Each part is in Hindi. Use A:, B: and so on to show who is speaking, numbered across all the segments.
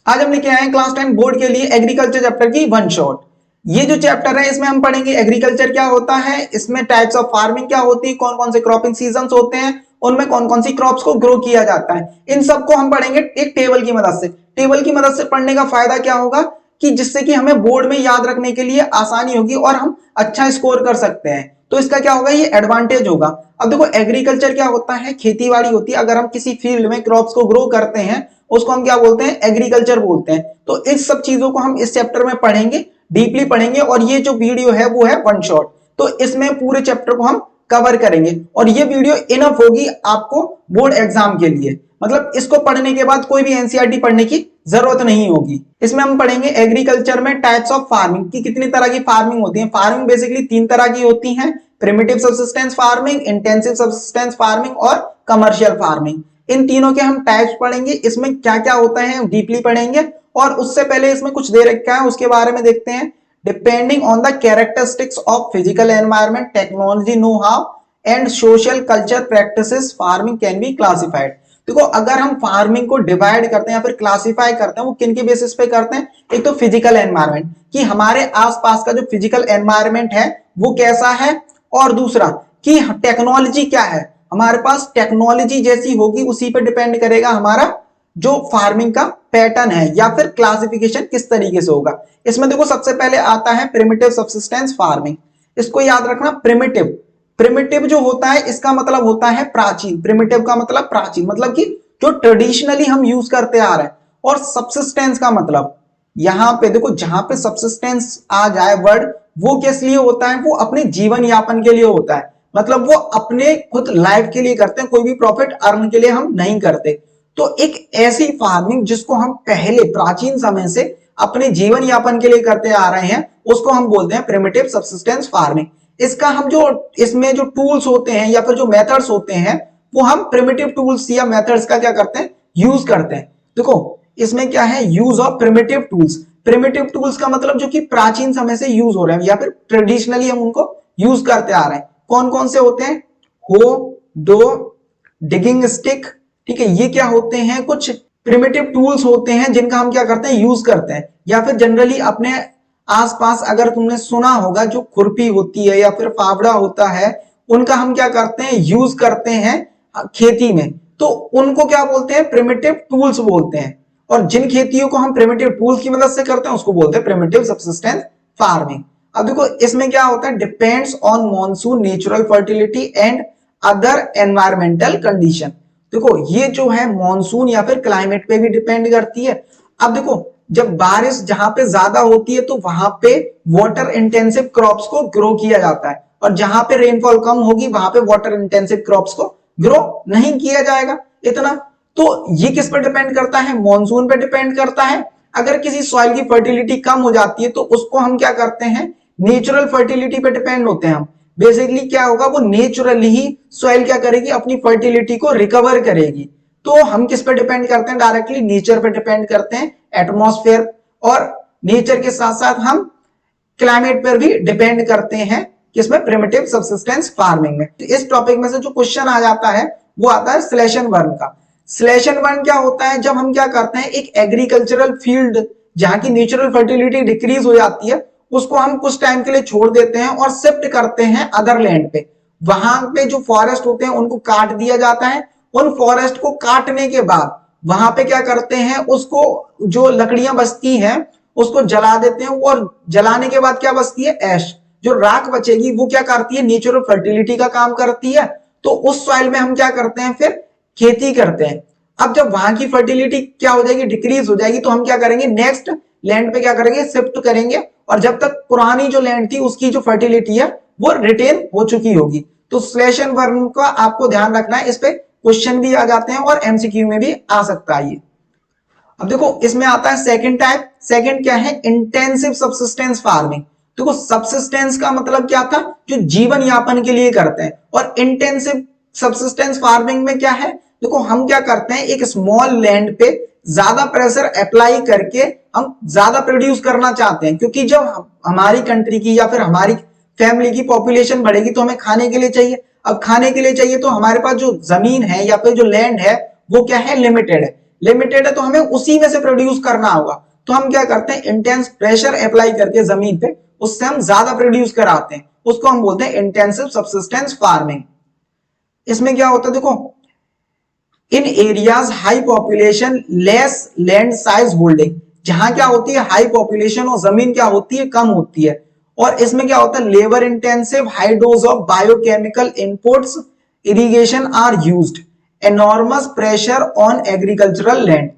A: आज हम लेके आए हैं क्लास 10 बोर्ड के लिए एग्रीकल्चर चैप्टर की वन शॉट। ये जो चैप्टर है इसमें हम पढ़ेंगे एग्रीकल्चर क्या होता है, इसमें टाइप्स ऑफ फार्मिंग क्या होती है, कौन कौन से क्रॉपिंग सीजन्स होते हैं, उनमें कौन कौन सी क्रॉप्स को ग्रो किया जाता है। इन सबको हम पढ़ेंगे एक टेबल की मदद से। टेबल की मदद से पढ़ने का फायदा क्या होगा कि जिससे कि हमें बोर्ड में याद रखने के लिए आसानी होगी और हम अच्छा स्कोर कर सकते हैं। तो इसका क्या होगा, ये एडवांटेज होगा। अब देखो एग्रीकल्चर क्या होता है, खेती बाड़ी होती है। अगर हम किसी फील्ड में क्रॉप्स को ग्रो करते हैं उसको हम क्या बोलते हैं, एग्रीकल्चर बोलते हैं। तो इस सब चीजों को हम इस चैप्टर में पढ़ेंगे, डीपली पढ़ेंगे। और ये जो वीडियो है वो है वन शॉट, तो इसमें पूरे चैप्टर को हम कवर करेंगे और ये वीडियो इनफ होगी आपको बोर्ड एग्जाम के लिए। मतलब इसको पढ़ने के बाद कोई भी एनसीईआरटी पढ़ने की जरूरत नहीं होगी। इसमें हम पढ़ेंगे एग्रीकल्चर में टाइप्स ऑफ फार्मिंग की कितनी तरह की फार्मिंग होती है। फार्मिंग बेसिकली तीन तरह की होती है, primitive subsistence farming, intensive subsistence farming और कमर्शियल फार्मिंग। इन तीनों के हम टाइप्स पढ़ेंगे, इसमें क्या क्या होता है डीपली पढ़ेंगे। और उससे पहले इसमें कुछ दे रखा है उसके बारे में देखते हैं। Depending on the characteristics of physical environment, technology, know how and social culture practices farming can be classified. देखो अगर हम फार्मिंग को डिवाइड करते हैं या फिर क्लासिफाई करते हैं, वो किन के बेसिस पे करते हैं। एक तो फिजिकल एनवायरनमेंट कि हमारे आसपास का जो फिजिकल एनवायरनमेंट है वो कैसा है, और दूसरा कि टेक्नोलॉजी क्या है, हमारे पास टेक्नोलॉजी जैसी होगी उसी पे डिपेंड करेगा हमारा जो फार्मिंग का पैटर्न है या फिर क्लासिफिकेशन किस तरीके से होगा। इसमें देखो सबसे पहले आता है प्रिमिटिव सब्सिस्टेंस फार्मिंग। इसको याद रखना, प्रिमिटिव। प्रिमिटिव जो होता है इसका मतलब होता है प्राचीन। प्रिमिटिव का मतलब प्राचीन, मतलब कि जो ट्रेडिशनली हम यूज करते आ रहे हैं। और सब्सिस्टेंस का मतलब यहां पे देखो, जहां पे सब्सिस्टेंस आ जाए वर्ड, वो किस लिए होता है, वो अपने जीवन यापन के लिए होता है। मतलब वो अपने खुद लाइफ के लिए करते हैं, कोई भी प्रॉफिट अर्न के लिए हम नहीं करते। तो एक ऐसी फार्मिंग जिसको हम पहले प्राचीन समय से अपने जीवन यापन के लिए करते आ रहे हैं उसको हम बोलते हैं प्रिमिटिव सब्सिस्टेंस फार्मिंग। इसका हम जो इसमें जो टूल्स होते हैं या फिर जो मेथड्स होते हैं वो हम प्रिमिटिव टूल्स या मेथड्स का क्या करते हैं, यूज करते हैं। देखो इसमें क्या है, use of primitive tools. Primitive tools का मतलब जो कि प्राचीन समय से यूज हो रहे हैं या फिर ट्रेडिशनली हम उनको यूज करते आ रहे हैं। कौन कौन से होते हैं, हो, दो, डिगिंग स्टिक। ठीक है, ये क्या होते हैं, कुछ प्रिमिटिव टूल्स होते हैं जिनका हम क्या करते हैं, यूज करते हैं। या फिर जनरली अपने आसपास अगर तुमने सुना होगा जो खुरपी होती है या फिर फावड़ा होता है, उनका हम क्या करते हैं, यूज करते हैं खेती में। तो उनको क्या बोलते हैं, प्रिमिटिव टूल्स बोलते हैं। और जिन खेतियों को हम प्रिमिटिव टूल्स की मदद से करते हैं उसको बोलते हैं प्रिमिटिव सब्सिस्टेंस फार्मिंग। अब देखो इसमें क्या होता है, depends on monsoon, natural fertility and other environmental condition. देखो ये जो है मॉनसून या फिर क्लाइमेट पे भी डिपेंड करती है। अब देखो जब बारिश जहां पे ज्यादा होती है तो वहां पे वाटर इंटेंसिव क्रॉप्स को ग्रो किया जाता है, और जहां पे रेनफॉल कम होगी वहां पे वाटर इंटेंसिव क्रॉप्स को ग्रो नहीं किया जाएगा इतना। तो ये किस पर डिपेंड करता है, मॉनसून पे डिपेंड करता है। अगर किसी सॉइल की फर्टिलिटी कम हो जाती है तो उसको हम क्या करते हैं, नेचुरल फर्टिलिटी पे डिपेंड होते हैं हम। बेसिकली क्या होगा, वो नेचुरली ही सॉइल क्या करेगी, अपनी फर्टिलिटी को रिकवर करेगी। तो हम किस पे डिपेंड करते हैं, डायरेक्टली नेचर पे डिपेंड करते हैं, एटमॉस्फेयर और नेचर के साथ साथ हम क्लाइमेट पर भी डिपेंड करते हैं, किसमें, प्रिमिटिव सब्सिस्टेंस फार्मिंग में। तो इस टॉपिक में से जो क्वेश्चन आ जाता है वो आता है स्लेशन वर्न का। स्लेशन वर्न क्या होता है, जब हम क्या करते हैं एक एग्रीकल्चरल फील्ड जहां की नेचुरल फर्टिलिटी डिक्रीज हो जाती है उसको हम कुछ टाइम के लिए छोड़ देते हैं और शिफ्ट करते हैं अदर लैंड पे। वहां पे जो फॉरेस्ट होते हैं उनको काट दिया जाता है। उन फॉरेस्ट को काटने के बाद वहां पे क्या करते हैं, उसको जो लकड़ियां बचती हैं उसको जला देते हैं, और जलाने के बाद क्या बचती है, ऐश। जो राख बचेगी वो क्या करती है, नेचुरल फर्टिलिटी का काम करती है। तो उस सॉइल में हम क्या करते हैं, फिर खेती करते हैं। अब जब वहां की फर्टिलिटी क्या हो जाएगी, डिक्रीज हो जाएगी, तो हम क्या करेंगे, नेक्स्ट लैंड पे क्या करेंगे, शिफ्ट करेंगे। और जब तक पुरानी जो लैंड थी उसकी जो फर्टिलिटी है वो रिटेन हो चुकी होगी। तो स्लेशन वर्न का आपको ध्यान रखना है, इस पे क्वेश्चन भी आ जाते हैं और एमसीक्यू में भी आ सकता है ये। अब देखो इसमें आता है सेकंड टाइप। सेकंड क्या है, इंटेंसिव सब्सिस्टेंस फार्मिंग। देखो सब्सिस्टेंस का मतलब क्या था, जो जीवन यापन के लिए करते हैं। और इंटेंसिव सब्सिस्टेंस फार्मिंग में क्या है, देखो हम क्या करते हैं, एक स्मॉल लैंड पे ज्यादा प्रेशर अप्लाई करके हम ज्यादा प्रोड्यूस करना चाहते हैं। क्योंकि जब हमारी कंट्री की या फिर हमारी फैमिली की पॉपुलेशन बढ़ेगी तो हमें खाने के लिए चाहिए। अब खाने के लिए चाहिए तो हमारे पास जो जमीन है या फिर जो लैंड है वो क्या है, लिमिटेड है। लिमिटेड है तो हमें उसी में से प्रोड्यूस करना होगा। तो हम क्या करते हैं, इंटेंस प्रेशर अप्लाई करके जमीन पे उससे हम ज्यादा प्रोड्यूस कराते हैं, उसको हम बोलते हैं इंटेंसिव सब्सिस्टेंस फार्मिंग। इसमें क्या होता है देखो, in areas high population less land size holding, जहां क्या होती है हाई पॉपुलेशन और जमीन क्या होती है कम होती है, और इसमें क्या होता है labour intensive, high dose of biochemical inputs, irrigation are used, enormous pressure on agricultural land.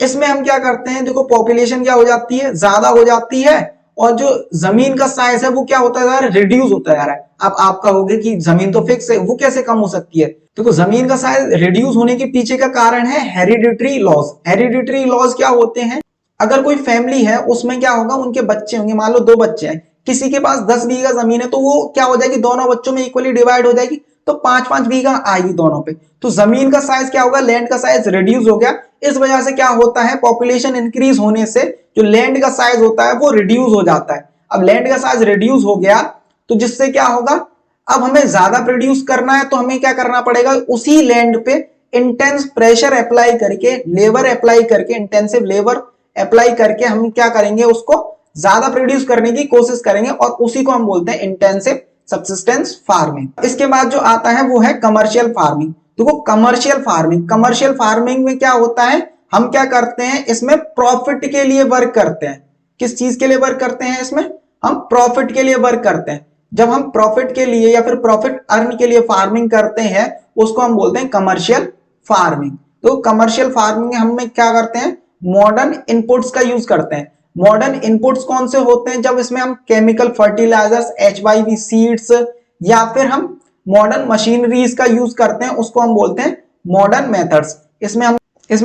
A: इसमें हम क्या करते हैं देखो, पॉपुलेशन क्या हो जाती है ज्यादा हो जाती है, और जो जमीन का साइज है वो क्या होता जा रहा है, रिड्यूस होता जा रहा है। अब आप कहोगे कि जमीन तो फिक्स है, वो कैसे कम हो सकती है? देखो जमीन का साइज रिड्यूस होने के पीछे का कारण है हेरिडिटरी लॉज। हेरिडिटरी लॉज क्या होते हैं, अगर कोई फैमिली है उसमें क्या होगा, उनके बच्चे होंगे, मान लो 2 बच्चे हैं, किसी के पास 10 बीघा जमीन है तो वो क्या हो जाएगी, दोनों बच्चों में इक्वली डिवाइड हो जाएगी, तो 5-5 बीघा आएगी दोनों पे। तो जमीन का साइज क्या होगा, लैंड का साइज रिड्यूस हो गया। इस वजह से क्या होता है, पॉपुलेशन इंक्रीज होने से जो लैंड का साइज होता है वो रिड्यूस हो जाता है। अब लैंड का साइज रिड्यूस हो गया तो जिससे क्या होगा, अब हमें ज्यादा प्रोड्यूस करना है तो हमें क्या करना पड़ेगा, उसी लैंड पे इंटेंस प्रेशर अप्लाई करके, लेबर अप्लाई करके, इंटेंसिव लेबर अप्लाई करके हम क्या करेंगे, उसको ज्यादा प्रोड्यूस करने की कोशिश करेंगे, और उसी को हम बोलते हैं इंटेंसिव सब्सिस्टेंस फार्मिंग। इसके बाद जो आता है वो है कमर्शियल फार्मिंग। देखो कमर्शियल फार्मिंग, कमर्शियल फार्मिंग में क्या होता है, हम क्या करते हैं इसमें प्रॉफिट के लिए वर्क करते हैं। किस चीज के लिए वर्क करते हैं, इसमें हम प्रॉफिट के लिए वर्क करते हैं। जब हम प्रॉफिट के लिए या फिर प्रॉफिट अर्न के लिए फार्मिंग करते हैं उसको हम बोलते हैं कमर्शियल फार्मिंग। तो कमर्शियल फार्मिंग में हम क्या करते हैं, मॉडर्न इनपुट्स का यूज करते हैं। मॉडर्न इनपुट्स कौन से होते हैं, जब इसमें हम केमिकल फर्टिलाइजर्स, HYV सीड्स, या फिर हम मॉडर्न मशीनरीज का यूज करते हैं, उसको हम बोलते हैं मॉडर्न मेथड्स। इसमें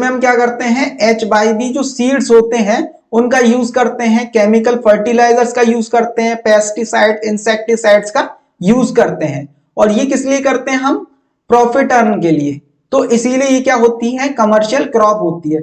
A: हम क्या करते हैं, HYV जो सीड्स होते हैं उनका यूज करते हैं, केमिकल फर्टिलाइजर्स का यूज करते हैं, पेस्टिसाइड, इंसेक्टिसाइड्स का यूज करते हैं। और ये किस लिए करते हैं, हम प्रॉफिट अर्न के लिए। तो इसीलिए ये क्या होती है, कमर्शियल क्रॉप होती है।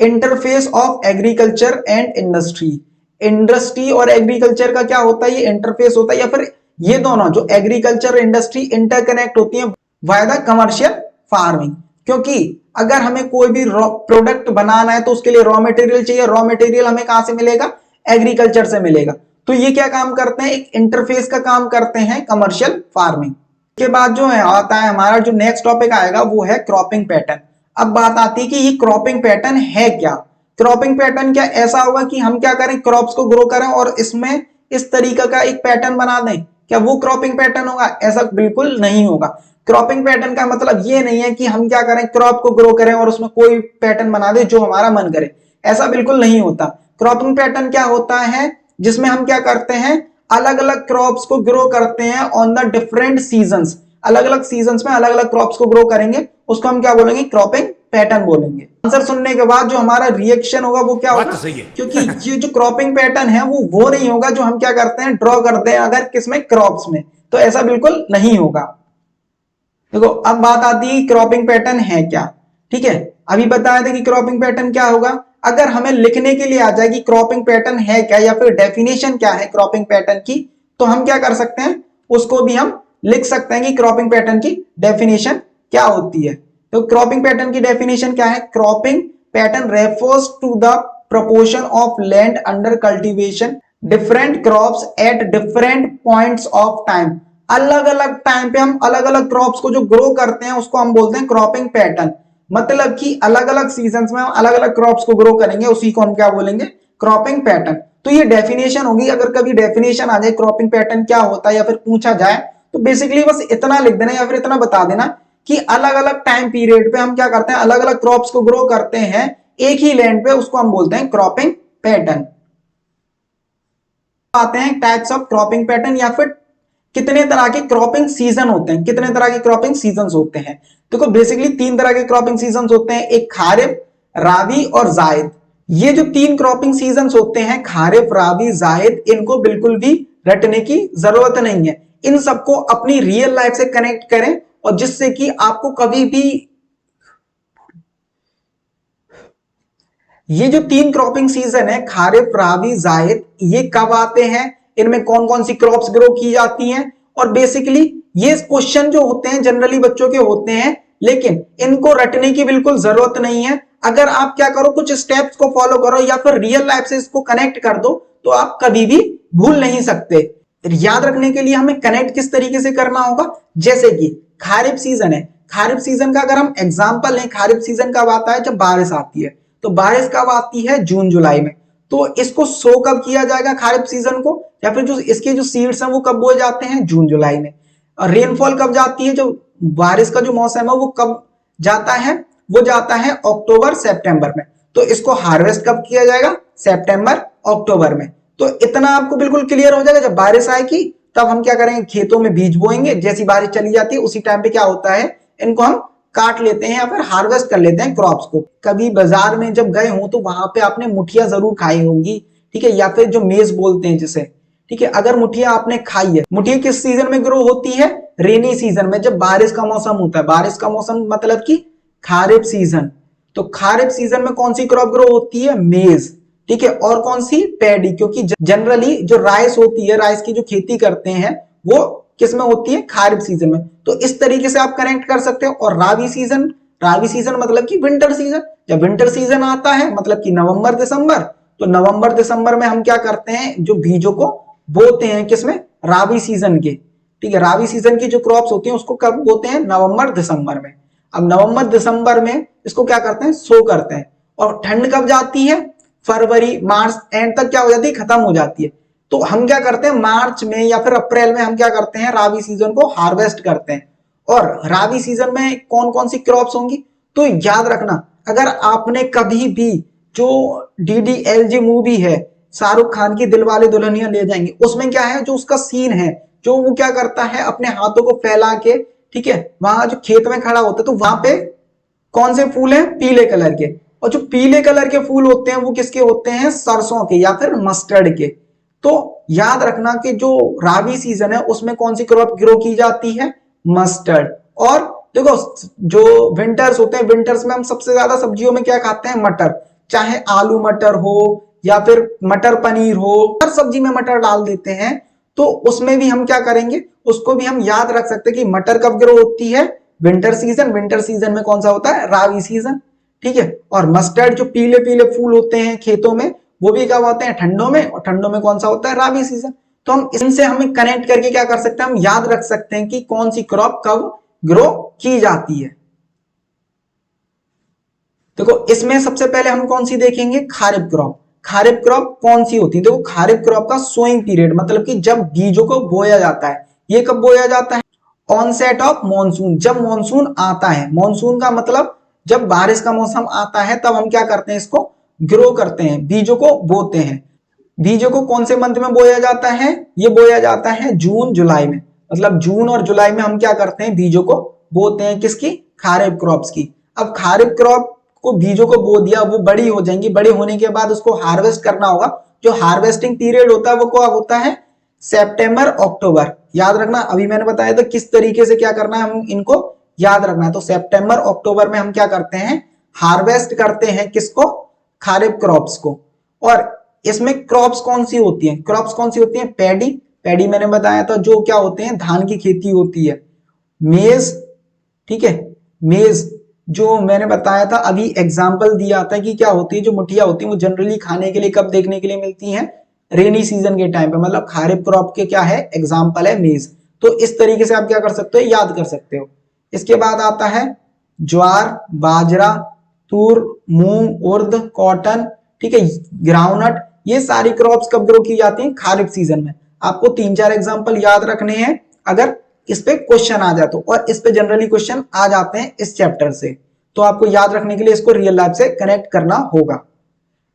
A: Interface of agriculture and industry, industry और एग्रीकल्चर का क्या होता है, ये इंटरफेस होता है, या फिर ये दोनों जो एग्रीकल्चर इंडस्ट्री इंटरकनेक्ट होती है वाया द कमर्शियल फार्मिंग। क्योंकि अगर हमें कोई भी प्रोडक्ट बनाना है तो उसके लिए रॉ मटेरियल चाहिए, रॉ मटेरियल हमें कहां से मिलेगा, एग्रीकल्चर से मिलेगा। तो ये क्या काम करते हैं, एक इंटरफेस का काम करते हैं कमर्शियल फार्मिंग। के बाद जो है आता है हमारा जो नेक्स्ट टॉपिक आएगा वो है क्रॉपिंग पैटर्न। अब बात आती है कि ये क्रॉपिंग पैटर्न है क्या। क्रॉपिंग पैटर्न क्या ऐसा होगा कि हम क्या करें, क्रॉप्स को ग्रो करें और इसमें इस तरीके का एक पैटर्न बना दें, क्या वो क्रॉपिंग पैटर्न होगा? ऐसा बिल्कुल नहीं होगा। क्रॉपिंग पैटर्न का मतलब ये नहीं है कि हम क्या करें, क्रॉप को ग्रो करें और उसमें कोई पैटर्न बना दे जो हमारा मन करे, ऐसा बिल्कुल नहीं होता। क्रॉपिंग पैटर्न क्या होता है, जिसमें हम क्या करते हैं, अलग अलग क्रॉप्स को ग्रो करते हैं ऑन द डिफरेंट सीजन्स। अलग अलग सीजन्स में अलग अलग क्रॉप्स को ग्रो करेंगे, उसको हम क्या बोलेंगे, क्रॉपिंग पैटर्न बोलेंगे। आंसर सुनने के बाद जो हमारा रिएक्शन होगा वो क्या होगा, क्योंकि ये जो क्रॉपिंग पैटर्न है वो नहीं होगा जो हम क्या करते हैं, ड्रॉ करते हैं अगर किसमें, क्रॉप्स में, तो ऐसा बिल्कुल नहीं होगा। देखो अब बात आती है क्रॉपिंग पैटर्न है क्या। ठीक है, अभी बताया था कि क्रॉपिंग पैटर्न क्या होगा। अगर हमें लिखने के लिए आ जाए कि क्रॉपिंग पैटर्न है क्या, या फिर डेफिनेशन क्या है क्रॉपिंग पैटर्न की, तो हम क्या कर सकते हैं, उसको भी हम लिख सकते हैं कि क्रॉपिंग पैटर्न की डेफिनेशन क्या होती है। तो क्रॉपिंग पैटर्न की डेफिनेशन क्या है, cropping pattern refers to the proportion of land under cultivation, different crops at different points of time। अलग अलग टाइम पे हम अलग अलग क्रॉप्स को जो ग्रो करते हैं उसको हम बोलते हैं क्रॉपिंग पैटर्न। मतलब कि अलग अलग सीजन्स में हम अलग अलग क्रॉप्स को ग्रो करेंगे, उसी को हम क्या बोलेंगे, क्रॉपिंग पैटर्न। तो ये डेफिनेशन होगी। अगर कभी डेफिनेशन आ जाए क्रॉपिंग पैटर्न क्या होता है या फिर पूछा जाए तो बेसिकली बस इतना लिख देना या फिर इतना बता देना कि अलग अलग टाइम पीरियड पे हम क्या करते हैं, अलग अलग क्रॉप्स को ग्रो करते हैं एक ही लैंड पे, उसको हम बोलते हैं क्रॉपिंग पैटर्न। आते हैं टाइप्स ऑफ क्रॉपिंग पैटर्न, या फिर कितने तरह के क्रॉपिंग सीजन होते हैं, कितने तरह के क्रॉपिंग सीजन्स होते हैं। देखो बेसिकली 3 तरह के क्रॉपिंग सीजन्स होते हैं, एक खारिफ, राबी और जायद। ये जो 3 क्रॉपिंग सीजन्स होते हैं, खारिफ, राबी, जायद, इनको बिल्कुल भी रटने की जरूरत नहीं है। इन सबको अपनी रियल लाइफ से कनेक्ट करें और जिससे कि आपको कभी भी ये जो 3 क्रॉपिंग सीजन है, खारिफ, राबी, जायद, ये कब आते हैं, इनमें कौन कौन सी क्रॉप्स ग्रो की जाती हैं, और बेसिकली ये क्वेश्चन जो होते हैं जनरली बच्चों के होते हैं, लेकिन इनको रटने की बिल्कुल जरूरत नहीं है। अगर आप क्या करो, कुछ स्टेप्स को फॉलो करो या फिर रियल लाइफ से इसको कनेक्ट कर दो, तो आप कभी भी भूल नहीं सकते। याद रखने के लिए हमें कनेक्ट किस तरीके से करना होगा, जैसे कि खरीफ सीजन है, खरीफ सीजन का अगर हम एग्जांपल लें, खरीफ सीजन कब आता है, जब बारिश आती है। तो बारिश कब आती है, जून जुलाई में। तो इसको सो कब किया जाएगा खरीफ सीजन को, या फिर जो इसके जो सीड्स हैं वो कब बोए जाते हैं, जून जुलाई में। और रेनफॉल कब जाती है, जो बारिश का जो मौसम है वो कब जाता है, वो जाता है अक्टूबर सितंबर में। तो इसको हार्वेस्ट कब किया जाएगा, सितंबर अक्टूबर में। तो इतना आपको बिल्कुल क्लियर हो जाएगा। जब बारिश आएगी तब हम क्या करेंगे, खेतों में बीज बोएंगे, जैसी बारिश चली जाती है उसी टाइम पे क्या होता है, इनको हम काट लेते हैं या फिर हार्वेस्ट कर लेते हैं क्रॉप्स को। कभी बाजार में जब गए हो तो वहां पे आपने मुठिया जरूर खाई होंगी, ठीक है, या फिर जो मेज बोलते हैं जिसे, ठीक है। अगर मुठिया आपने खाई है, मुठिया किस सीजन में ग्रो होती है, रेनी सीजन में, जब बारिश का मौसम होता है। बारिश का मौसम मतलब कि खरीफ सीजन। तो खरीफ सीजन में कौन सी क्रॉप ग्रो होती है, मेज, ठीक है। और कौन सी, पैडी, क्योंकि जनरली जो राइस होती है, राइस की जो खेती करते हैं वो किस में होती है, खरीफ सीजन में। तो इस तरीके से आप कनेक्ट कर सकते हो। और राबी सीजन, राबी सीजन मतलब कि विंटर सीजन। जब विंटर सीजन आता है मतलब कि नवंबर दिसंबर, तो नवंबर दिसंबर में हम क्या करते हैं, जो बीजों को बोते हैं किसमें, राबी सीजन के, ठीक है। राबी सीजन की जो क्रॉप्स होती हैं उसको कब बोते हैं, नवंबर दिसंबर में। अब नवंबर दिसंबर में इसको क्या करते हैं, सो करते हैं। और ठंड कब जाती है, फरवरी मार्च एंड तक क्या हो जाती है, खत्म हो जाती है। तो हम क्या करते हैं, मार्च में या फिर अप्रैल में हम क्या करते हैं, राबी सीजन को हार्वेस्ट करते हैं। और राबी सीजन में कौन कौन सी क्रॉप्स होंगी, तो याद रखना, अगर आपने कभी भी जो DDLJ मूवी है, शाहरुख खान की दिलवाले दुल्हनिया ले जाएंगे, उसमें क्या है, जो उसका सीन है, जो वो क्या करता है, अपने हाथों को फैला के, ठीक है, वहां जो खेत में खड़ा होता है, तो वहां पे कौन से फूल हैं, पीले कलर के। और जो पीले कलर के फूल होते हैं वो किसके होते हैं, सरसों के या फिर मस्टर्ड के। तो याद रखना कि जो राबी सीजन है उसमें कौन सी क्रॉप ग्रो की जाती है, मस्टर्ड। और देखो जो विंटर्स होते हैं, विंटर्स में हम सबसे ज्यादा सब्जियों में क्या खाते हैं, मटर, चाहे आलू मटर हो या फिर मटर पनीर हो, हर सब्जी में मटर डाल देते हैं। तो उसमें भी हम क्या करेंगे, उसको भी हम याद रख सकते हैं कि मटर कब ग्रो होती है, विंटर सीजन। विंटर सीजन में कौन सा होता है, राबी सीजन, ठीक है। और मस्टर्ड जो पीले पीले फूल होते हैं खेतों में, वो भी कब होते हैं, ठंडों में। और ठंडों में कौन सा होता है, राबी सीजन। तो हम इनसे हमें कनेक्ट करके क्या कर सकते हैं, हम याद रख सकते हैं कि कौन सी क्रॉप कब ग्रो की जाती है। देखो इसमें सबसे पहले हम कौन सी देखेंगे, खरीफ क्रॉप। खरीफ क्रॉप कौन सी होती है, देखो खरीफ क्रॉप का सोइंग पीरियड मतलब कि जब बीजों को बोया जाता है, ये कब बोया जाता है, ऑनसेट ऑफ मॉनसून, जब मॉनसून आता है। मॉनसून का मतलब जब बारिश का मौसम आता है तब हम क्या करते हैं, इसको ग्रो करते हैं, बीजों को बोते हैं। बीजों को कौन से मंथ में बोया जाता है, ये बोया जाता है जून जुलाई में। मतलब जून और जुलाई में हम क्या करते हैं, बीजों को बोते हैं, किसकी, खरीफ क्रॉप्स की। अब खरीफ क्रॉप को बीजों को बो दिया, वो बड़ी हो जाएंगी, बड़े होने के बाद उसको हार्वेस्ट करना होगा। जो हार्वेस्टिंग पीरियड होता है वो क्या होता है, सितंबर अक्टूबर। याद रखना, अभी मैंने बताया था किस तरीके से क्या करना है, हम इनको याद रखना है। तो सितंबर अक्टूबर में हम क्या करते हैं, हार्वेस्ट करते हैं, किसको, खरीफ क्रॉप्स को। और इसमें क्रॉप्स कौन सी होती हैं, क्रॉप्स कौन सी होती हैं, पैडी, पैडी मैंने बताया था जो क्या होते हैं, धान की खेती होती है। मेज, ठीक है, मेज जो मैंने बताया था, अभी एग्जाम्पल दिया था कि क्या होती है, जो मुठिया होती है वो जनरली खाने के लिए कब देखने के लिए मिलती हैं, रेनी सीजन के टाइम पे। मतलब खरीफ क्रॉप के क्या है, एग्जाम्पल है मेज। तो इस तरीके से आप क्या कर सकते हो, याद कर सकते हो। इसके बाद आता है ज्वार, बाजरा, तूर, मूंग, उर्द, कॉटन, ठीक है, ग्राउंडनट। ये सारी क्रॉप्स कब ग्रो की जाती हैं, खरीफ सीजन में। आपको 3-4 एग्जांपल याद रखने हैं अगर इस पे क्वेश्चन आ जाए तो। और इस पे जनरली क्वेश्चन आ जाते हैं इस चैप्टर से, तो आपको याद रखने के लिए इसको रियल लाइफ से कनेक्ट करना होगा।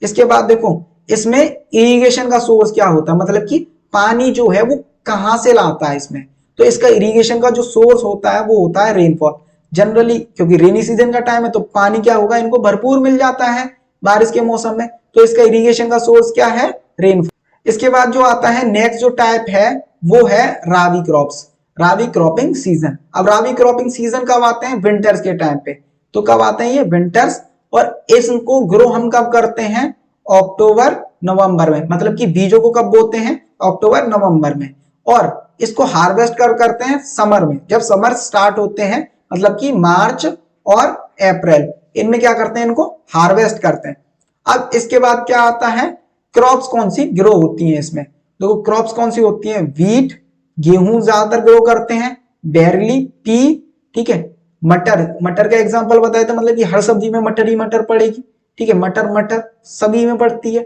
A: इसके बाद देखो इसमें इरिगेशन का सोर्स क्या होता है, मतलब कि पानी जो है वो कहां से लाता है इसमें। तो इसका इरिगेशन का जो सोर्स होता है वो होता है रेनफॉल। जनरली क्योंकि रेनी सीजन का टाइम है तो पानी क्या होगा, इनको भरपूर मिल जाता है बारिश के मौसम में। तो इसका इरिगेशन का सोर्स क्या है, रेनफॉल। इसके बाद जो आता है नेक्स्ट जो टाइप है वो है राबी क्रॉप्स, राबी क्रॉपिंग सीजन। अब राबी क्रॉपिंग सीजन कब आते हैं, विंटर्स के टाइम पे। तो कब आते हैं ये, विंटर्स। और इसको ग्रो हम कब करते हैं, अक्टूबर नवंबर में। मतलब कि बीजों को कब बोते हैं, अक्टूबर नवंबर में। और इसको हार्वेस्ट कब करते हैं, समर में, जब समर स्टार्ट होते हैं, मतलब कि मार्च और अप्रैल। इनमें क्या करते हैं, इनको हार्वेस्ट करते हैं। अब इसके बाद क्या आता है, क्रॉप्स कौन सी ग्रो होती हैं इसमें। देखो क्रॉप्स कौन सी होती हैं, वीट, गेहूं ज्यादातर ग्रो करते हैं, बैरली, पी, ठीक है, मटर, मटर का एग्जांपल बताए तो मतलब कि हर सब्जी में मटर ही मटर पड़ेगी, ठीक है, मटर मटर सभी में पड़ती है।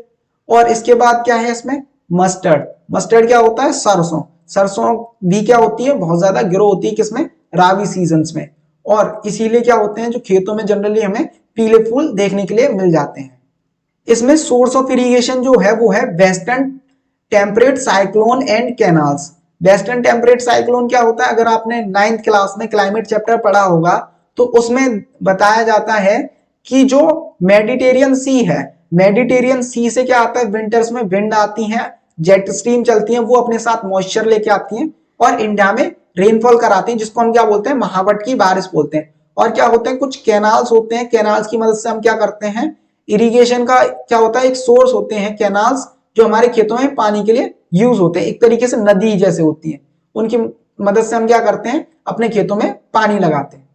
A: और इसके बाद क्या है इसमें, मस्टर्ड, मस्टर्ड क्या होता है, सरसों, सरसों भी क्या होती है, बहुत ज्यादा ग्रो होती है किसमें, राबी सीजन्स में। और इसीलिए क्या होते हैं, जो खेतों में जनरली हमें पीले फूल देखने के लिए मिल जाते हैं। इसमें सोर्स ऑफ इरिगेशन जो है वो है western temperate cyclone and canals. Western temperate cyclone क्या होता है, अगर आपने 9th क्लास में क्लाइमेट चैप्टर पढ़ा होगा तो उसमें बताया जाता है कि जो मेडिटेरियन सी है, मेडिटेरियन सी से क्या आता है, विंटर्स में विंड आती है, जेट स्ट्रीम चलती है, वो अपने साथ मॉइस्चर लेके आती हैं और इंडिया में रेनफॉल कराती हैं, जिसको हम क्या बोलते हैं, महावट की बारिश बोलते हैं। और क्या होते हैं, कुछ कैनाल्स होते हैं, कैनाल्स की मदद से हम क्या करते हैं, इरिगेशन का क्या होता है, एक सोर्स होते हैं कैनाल्स जो हमारे खेतों में पानी के लिए यूज होते हैं, एक तरीके से नदी जैसे होती है, उनकी मदद से हम क्या करते हैं, अपने खेतों में पानी लगाते हैं।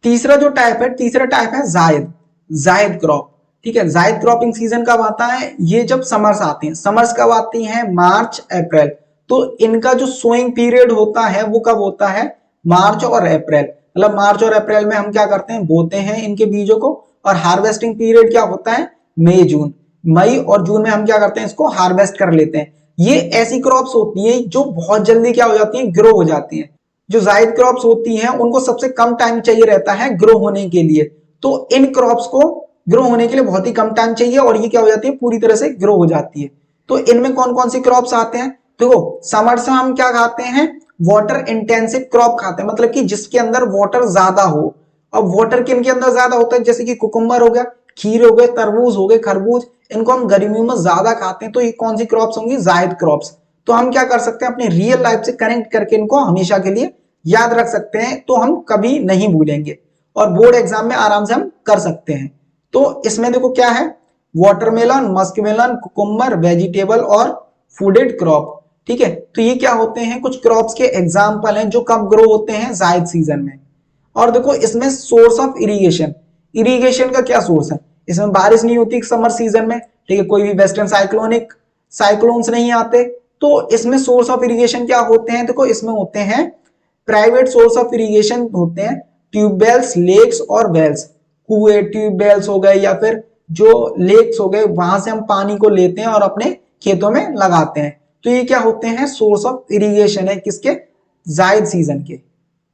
A: तीसरा जो टाइप है, तीसरा टाइप है जायद, जायद क्रॉप, ठीक है। जायद क्रॉपिंग सीजन कब आता है, ये जब समर्स आते हैं। समर्स कब आती हैं, मार्च अप्रैल। तो इनका जो सोइंग पीरियड होता है वो कब होता है, मार्च और अप्रैल। मतलब मार्च और अप्रैल में हम क्या करते हैं, बोते हैं इनके बीजों को। और हार्वेस्टिंग पीरियड क्या होता है, मई जून, मई और जून में हम क्या करते हैं, इसको हार्वेस्ट कर लेते हैं। ये ऐसी क्रॉप्स होती है जो बहुत जल्दी क्या हो जाती है, ग्रो हो जाती है। जो जायद क्रॉप्स होती हैं उनको सबसे कम टाइम चाहिए रहता है ग्रो होने के लिए। तो इन क्रॉप्स को ग्रो होने के लिए बहुत ही कम टाइम चाहिए और ये क्या हो जाती है, पूरी तरह से ग्रो हो जाती है। तो इनमें कौन कौन सी क्रॉप्स आते हैं, देखो समर से हम क्या खाते हैं, वाटर इंटेंसिव क्रॉप खाते हैं, मतलब कि जिसके अंदर वाटर ज्यादा हो। अब वाटर किन के अंदर ज्यादा होता है, जैसे कि कुकुम्बर हो गया, खीर हो गए, तरबूज हो गए, खरबूज, इनको हम गर्मियों में ज्यादा खाते हैं। तो ये कौन सी क्रॉप्स होंगी, जायद क्रॉप्स। तो हम क्या कर सकते हैं, अपने रियल लाइफ से कनेक्ट करके इनको हमेशा के लिए याद रख सकते हैं, तो हम कभी नहीं भूलेंगे और बोर्ड एग्जाम में आराम से हम कर सकते हैं। तो इसमें देखो क्या है, वाटरमेलन, मस्कमेलन, कुकुम्बर, वेजिटेबल और फूडेड क्रॉप, ठीक है। तो ये क्या होते हैं, कुछ क्रॉप्स के एग्जाम्पल हैं जो कब ग्रो होते हैं, जायद सीजन में। और देखो इसमें सोर्स ऑफ इरिगेशन, इरिगेशन का क्या सोर्स है, इसमें बारिश नहीं होती समर सीजन में, ठीक है, कोई भी वेस्टर्न साइक्लोनिक साइक्लोन्स नहीं आते। तो इसमें सोर्स ऑफ इरिगेशन क्या होते हैं, देखो इसमें होते हैं प्राइवेट सोर्स ऑफ इरिगेशन होते हैं, ट्यूबवेल्स, लेक्स और वेल्स। कुएं, ट्यूबवेल्स हो गए या फिर जो लेक्स हो गए, वहां से हम पानी को लेते हैं और अपने खेतों में लगाते हैं। तो ये क्या होते हैं, सोर्स ऑफ इरिगेशन है किसके, जायद सीजन के।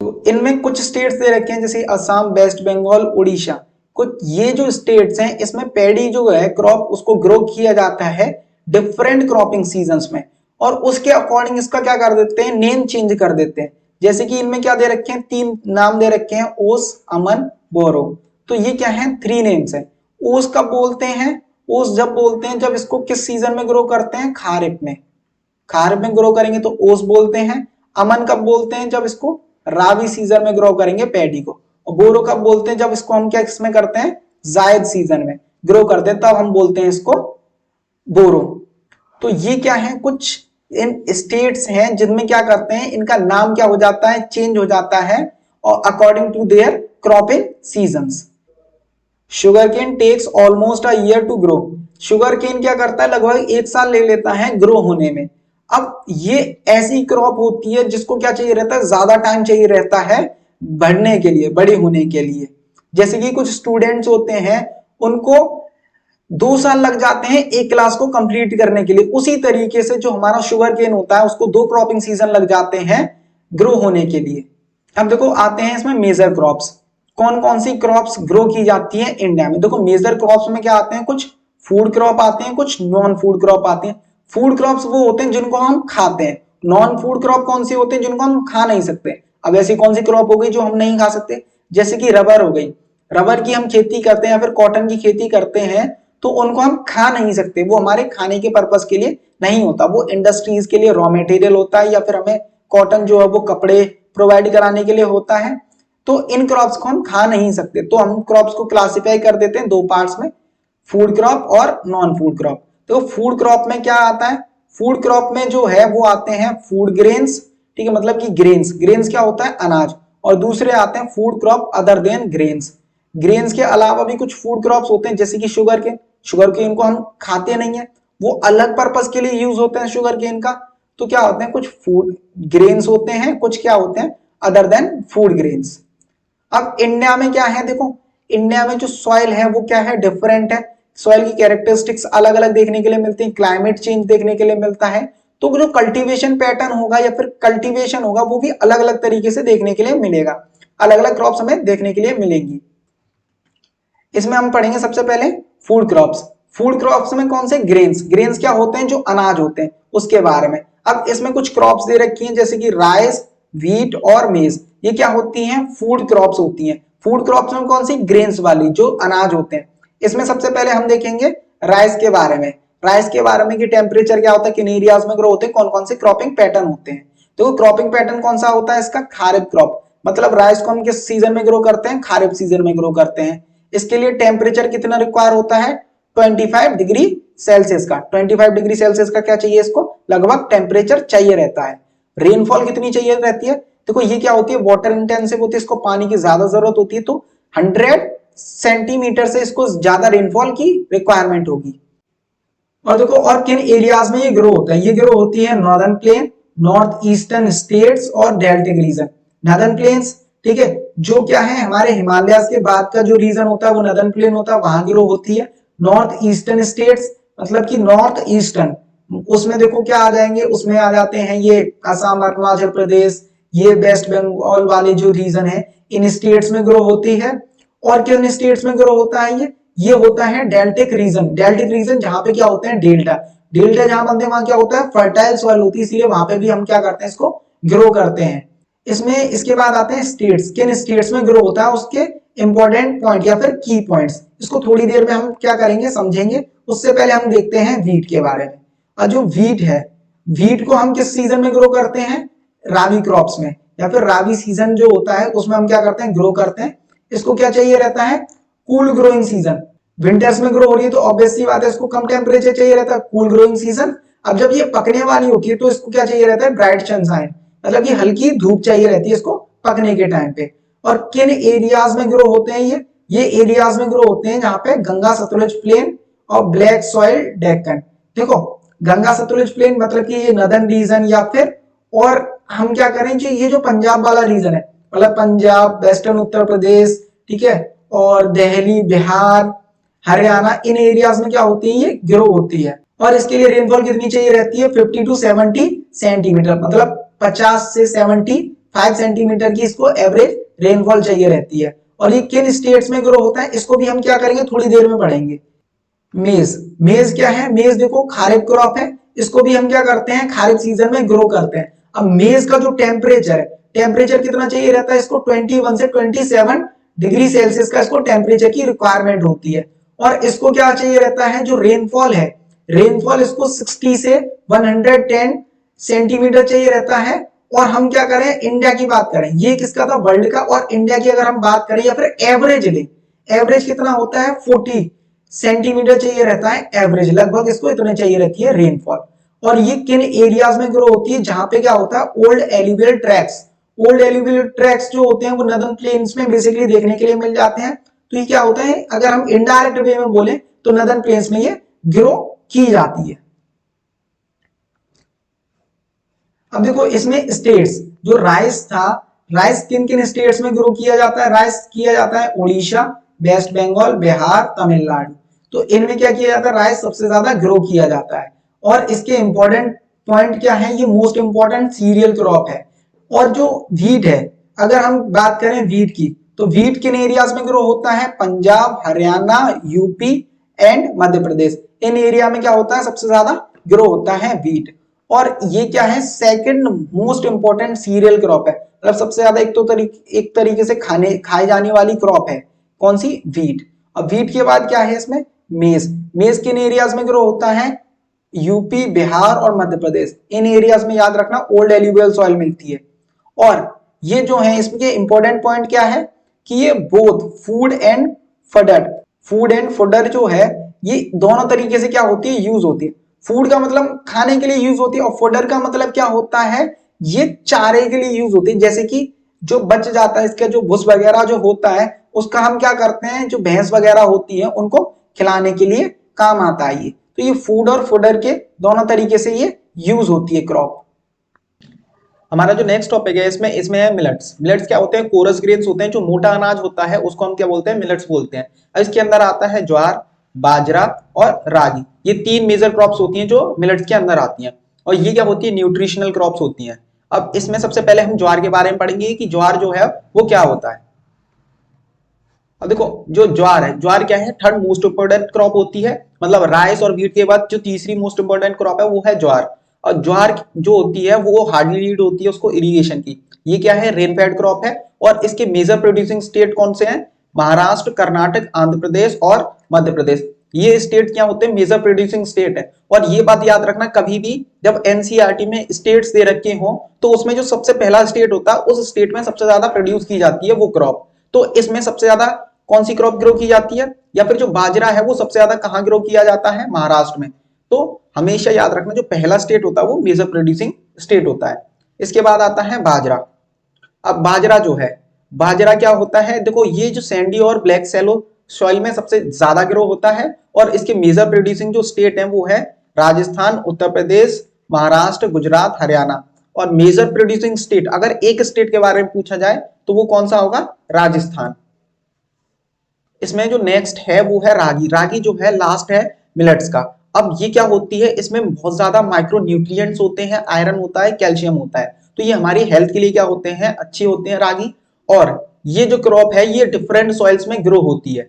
A: तो इनमें कुछ स्टेट्स दे रखे हैं जैसे असम, वेस्ट बंगाल, उड़ीसा। कुछ ये जो स्टेट्स हैं इसमें पैडी जो है क्रॉप उसको ग्रो किया जाता है डिफरेंट क्रॉपिंग सीजन्स में, और उसके अकॉर्डिंग इसका क्या कर देते हैं, नेम चेंज कर देते हैं। जैसे कि इनमें क्या दे रखे हैं, 3 नाम दे रखे हैं, ओस, अमन, बोरो। तो ये क्या है, 3 नेम्स है। ओस कब बोलते हैं, ओस जब बोलते हैं जब इसको किस सीजन में ग्रो करते हैं, खारिफ में, खारिफ में ग्रो करेंगे तो ओस बोलते हैं। अमन कब बोलते हैं, जब इसको राबी सीजन में ग्रो करेंगे पैडी को। और बोरो कब बोलते हैं, जब इसको हम क्या इसमें करते हैं, जायद सीजन में ग्रो करते हैं, तब हम बोलते हैं इसको बोरो। तो ये क्या है, कुछ इन स्टेट्स हैं जिनमें क्या करते हैं, इनका नाम क्या हो जाता है, चेंज हो जाता है और according to their cropping seasons. Sugar cane takes almost a year to grow, sugar cane क्या करता है, लगभग 1 साल ले लेता है ग्रो होने में। अब ये ऐसी क्रॉप होती है जिसको क्या चाहिए रहता है, ज्यादा टाइम चाहिए रहता है बढ़ने के लिए, बड़े होने के लिए। जैसे कि कुछ स्टूडेंट्स होते हैं उनको 2 साल लग जाते हैं एक क्लास को कंप्लीट करने के लिए, उसी तरीके से जो हमारा शुगर केन होता है उसको 2 क्रॉपिंग सीजन लग जाते हैं ग्रो होने के लिए। अब देखो आते हैं इसमें मेजर क्रॉप्स, कौन कौन सी क्रॉप्स ग्रो की जाती है इंडिया में। देखो मेजर क्रॉप्स में क्या आते हैं, कुछ फूड क्रॉप आते हैं, कुछ नॉन फूड क्रॉप आते हैं। फूड क्रॉप्स वो होते हैं जिनको हम खाते हैं, नॉन फूड क्रॉप कौन सी होते हैं, जिनको हम खा नहीं सकते। अब ऐसी कौन सी क्रॉप हो गई जो हम नहीं खा सकते, जैसे कि रबर हो गई, रबर की हम खेती करते हैं या फिर कॉटन की खेती करते हैं, तो उनको हम खा नहीं सकते, वो हमारे खाने के पर्पस के लिए नहीं होता, वो इंडस्ट्रीज के लिए रॉ मटेरियल होता है, या फिर हमें कॉटन जो है वो कपड़े प्रोवाइड कराने के लिए होता है। तो इन क्रॉप्स को हम खा नहीं सकते, तो हम क्रॉप्स को क्लासिफाई कर देते हैं 2 पार्ट्स में, फूड क्रॉप और नॉन फूड क्रॉप। तो फूड क्रॉप में क्या आता है, फूड क्रॉप में जो है वो आते हैं फूड ग्रेन्स, ठीक है, मतलब कि ग्रेन्स, ग्रेन्स क्या होता है, अनाज। और दूसरे आते हैं food crop other than grains, grains के अलावा भी कुछ फूड क्रॉप्स होते हैं जैसे कि शुगर केन को हम खाते नहीं है, वो अलग पर्पस के लिए यूज होते हैं शुगर केन का। तो क्या होते हैं, कुछ फूड ग्रेन्स होते हैं, कुछ क्या होते हैं अदर देन फूड ग्रेन्स। अब इंडिया में क्या है, देखो इंडिया में जो सॉइल है वो क्या है, डिफरेंट है। सॉइल की कैरेक्टरिस्टिक्स अलग अलग देखने के लिए मिलती है, क्लाइमेट चेंज देखने के लिए मिलता है, तो जो कल्टीवेशन पैटर्न होगा या फिर कल्टीवेशन होगा वो भी अलग अलग तरीके से देखने के लिए मिलेगा, अलग अलग क्रॉप्स हमें देखने के लिए मिलेंगी। इसमें हम पढ़ेंगे सबसे पहले फूड क्रॉप्स। फूड क्रॉप्स में कौन से, ग्रेन्स क्या होते हैं, जो अनाज होते हैं उसके बारे में। अब इसमें कुछ क्रॉप्स दे रखी हैं जैसे कि राइस, व्हीट और मेज, ये क्या होती हैं, फूड क्रॉप्स होती हैं। फूड क्रॉप्स में कौन सी, ग्रेन्स वाली जो अनाज होते हैं। इसमें सबसे पहले हम देखेंगे राइस के बारे में। राइस के बारे में कि टेम्परेचर क्या होता है, किन एरियाज में ग्रो होते हैं, कौन कौन से क्रॉपिंग पैटर्न होते हैं। तो क्रॉपिंग पैटर्न कौन सा होता है इसका, खारिफ क्रॉप, मतलब राइस को हम किस सीजन में ग्रो करते हैं, खारिफ सीजन में ग्रो करते हैं। इसके लिए टेम्परेचर कितना रिक्वायर होता है, 25 डिग्री सेल्सियस का। 25 डिग्री सेल्सियस का क्या चाहिए इसको, लगभग टेम्परेचर चाहिए रहता है। रेनफॉल कितनी चाहिए रहती है, देखो ये क्या होती है, वाटर इंटेंसिव होती है, इसको पानी की ज्यादा जरूरत होती है, तो 100 सेंटीमीटर से इसको ज्यादा रेनफॉल की रिक्वायरमेंट होगी। और देखो और किन एरियाज में ये ग्रो होता है, ये ग्रो होती है northern plain, north eastern states और डेल्टिक रीजन। नॉर्दर्न प्लेन्स, ठीक है, जो क्या है हमारे हिमालय के बाद का जो रीजन होता है वो नॉर्दर्न प्लेन होता है, वहां ग्रो होती है। नॉर्थ ईस्टर्न स्टेट्स मतलब कि नॉर्थ ईस्टर्न, उसमें देखो क्या आ जाएंगे, उसमें आ जाते हैं ये असम, अरुणाचल प्रदेश, ये वेस्ट बंगाल वाले जो रीजन है, इन स्टेट्स में ग्रो होती है। और किन स्टेट्स में ग्रो होता है ये होता है डेल्टिक रीजन। डेल्टिक रीजन जहां पे क्या होते हैं, डेल्टा, डेल्टा जहां बनते हैं वहां क्या होता है, फर्टाइल सॉइल होती है, इसलिए वहां पे भी हम क्या करते हैं, इसको ग्रो करते हैं। इसमें इसके बाद आते हैं स्टेट्स, किन स्टेट्स में ग्रो होता है, उसके इंपॉर्टेंट पॉइंट या फिर की पॉइंट्स, इसको थोड़ी देर में हम क्या करेंगे समझेंगे। उससे पहले हम देखते हैं व्हीट के बारे में। और जो व्हीट है, व्हीट को हम किस सीजन में ग्रो करते हैं, राबी क्रॉप्स में, या फिर राबी सीजन जो होता है उसमें हम क्या करते हैं, ग्रो करते हैं। इसको क्या चाहिए रहता है, कूल ग्रोइंग सीजन। विंटर्स में ग्रो हो रही है तो ऑब्वियस सी बात है इसको कम टेम्परेचर चाहिए रहता है, कूल ग्रोइंग सीजन। अब जब ये पकने वाली होती है तो इसको क्या चाहिए रहता है, ब्राइट सनशाइन, मतलब कि हल्की धूप चाहिए रहती है इसको पकने के टाइम पे। और किन एरियाज में ग्रो होते हैं ये एरियाज में ग्रो होते हैं जहां पे गंगा सतलुज प्लेन और ब्लैक सॉइल डेक्कन। देखो गंगा सतलुज प्लेन मतलब कि ये नदर्न रीजन, या फिर और हम क्या करें जी, ये जो पंजाब वाला रीजन है, मतलब पंजाब, वेस्टर्न उत्तर प्रदेश, ठीक है, और दिल्ली, बिहार, हरियाणा, इन एरियाज में क्या होती है, ये ग्रो होती है। और इसके लिए रेनफॉल कितनी चाहिए रहती है, 50 टू 70 सेंटीमीटर, मतलब 50 से 75 सेंटीमीटर की इसको एवरेज रेनफॉल चाहिए रहती है। और ये किन स्टेट्स में ग्रो होता है इसको भी हम क्या करेंगे, थोड़ी देर में पढ़ेंगे। मेज, मेज क्या है, मेज देखो खारिफ क्रॉप है, इसको भी हम क्या करते हैं, खारिफ सीजन में ग्रो करते हैं। अब मेज का जो टेम्परेचर है, टेम्परेचर कितना चाहिए रहता है इसको, 21 से 27 डिग्री सेल्सियस का इसको टेम्परेचर की रिक्वायरमेंट होती है। और इसको क्या चाहिए रहता है, जो रेनफॉल है, रेनफॉल इसको 60 से 110 सेंटीमीटर चाहिए रहता है। और हम क्या करें, इंडिया की बात करें, ये किसका था, वर्ल्ड का, और इंडिया की अगर हम बात करें या फिर एवरेज ले, एवरेज कितना होता है, 40 सेंटीमीटर चाहिए रहता है एवरेज, लगभग इसको इतने चाहिए रहती है रेनफॉल। और ये किन एरियाज में ग्रो होती है, जहां पे क्या होता है, old alluvial tracks. Old alluvial tracks जो होते हैं वो नॉर्दर्न प्लेन्स में बेसिकली देखने के लिए मिल जाते हैं। तो ये क्या होता है, अगर हम इनडायरेक्ट वे में बोले तो नॉर्दर्न प्लेन्स में ये ग्रो की जाती है। अब देखो इसमें स्टेट्स, जो राइस था, राइस किन किन स्टेट्स में ग्रो किया जाता है, राइस किया जाता है उड़ीसा, वेस्ट बंगाल, बिहार, तमिलनाडु। तो इनमें क्या किया जाता है, राइस सबसे ज्यादा ग्रो किया जाता है। और इसके इंपॉर्टेंट पॉइंट क्या है, ये मोस्ट इंपॉर्टेंट सीरियल क्रॉप है। और जो व्हीट है, अगर हम बात करें व्हीट की, तो व्हीट किन एरियाज में ग्रो होता है, Punjab, Haryana, UP and Madhya Pradesh, in area में क्या होता है, सबसे ज्यादा ग्रो होता है व्हीट। और ये क्या है, second most important cereal crop है, मतलब सबसे ज्यादा एक तरीके से खाई जाने वाली क्रॉप है, कौन सी, व्हीट। अब व्हीट के बाद क्या है इसमें, मेज। मेज किन एरियाज में ग्रो होता है, यूपी, बिहार और मध्य प्रदेश, इन एरियाज में याद रखना ओल्ड एल्यूवियल सॉइल मिलती है। और ये जो है इसमें इंपॉर्टेंट पॉइंट क्या है कि ये both food and fodder, food and fodder जो है ये दोनों तरीके से क्या होती है, यूज होती है। फूड का मतलब खाने के लिए यूज होती है, और फडर का मतलब क्या होता है, ये चारे के लिए यूज होती है। जैसे कि जो बच जाता है इसका जो भूस वगैरह जो होता है उसका हम क्या करते हैं, जो भैंस वगैरह होती है उनको खिलाने के लिए काम आता है ये। तो ये फूड और फूडर के दोनों तरीके से ये यूज होती है क्रॉप। हमारा जो नेक्स्ट टॉपिक है इसमें है मिलेट्स। मिलेट्स क्या होते हैं, कोरस ग्रेन्स होते हैं, जो मोटा अनाज होता है उसको हम क्या बोलते हैं, मिलेट्स बोलते हैं। इसके अंदर आता है ज्वार, बाजरा और रागी। ये तीन मेजर क्रॉप्स होती हैं जो मिलेट्स के अंदर आती हैं, और ये क्या होती है, न्यूट्रिशनल क्रॉप्स होती हैं। अब इसमें सबसे पहले हम ज्वार के बारे में पढ़ेंगे कि ज्वार जो है वो क्या होता है। अब देखो, जो ज्वार है, ज्वार क्या है, थर्ड मोस्ट इंपोर्टेंट क्रॉप होती है, मतलब राइस और व्हीट के बाद जो तीसरी मोस्ट इंपोर्टेंट क्रॉप है वो है ज्वार। और ज्वार जो होती है वो हार्डली नीड होती है उसको इरिगेशन की। ये क्या है, रेन फेड क्रॉप है। और इसके मेजर प्रोड्यूसिंग स्टेट कौन से हैं, महाराष्ट्र, कर्नाटक, आंध्र प्रदेश और मध्य प्रदेश। ये स्टेट क्या होते हैं, मेजर प्रोड्यूसिंग स्टेट है। और ये बात याद रखना, कभी भी जब एनसीईआरटी में स्टेट्स दे रखे हो तो उसमें जो सबसे पहला स्टेट होता है उस स्टेट में सबसे ज्यादा प्रोड्यूस की जाती है वो क्रॉप। तो इसमें सबसे ज्यादा कौन सी क्रॉप ग्रो की जाती है, या फिर जो बाजरा है वो सबसे ज्यादा कहां ग्रो किया जाता है, महाराष्ट्र में। तो हमेशा याद रखना, जो पहला स्टेट होता है वो मेजर प्रोड्यूसिंग स्टेट होता है। इसके बाद आता है बाजरा। अब बाजरा जो है, बाजरा क्या होता है, देखो ये जो सैंडी और ब्लैक सैलो सॉइल में सबसे ज्यादा ग्रो होता है। और इसके मेजर प्रोड्यूसिंग जो स्टेट है वो है राजस्थान, उत्तर प्रदेश, महाराष्ट्र, गुजरात, हरियाणा। और मेजर प्रोड्यूसिंग स्टेट, अगर एक स्टेट के बारे में पूछा जाए तो वो कौन सा होगा, राजस्थान। इसमें जो नेक्स्ट है वो है रागी। रागी जो है लास्ट है मिलेट्स का। अब ये क्या होती है, इसमें बहुत ज्यादा माइक्रो न्यूट्रिएंट्स होते हैं, आयरन होता है, कैल्शियम होता है। तो ये हमारी हेल्थ के लिए क्या होते हैं, अच्छे होते हैं रागी। और ये जो क्रॉप है ये डिफरेंट सॉइल्स में ग्रो होती है।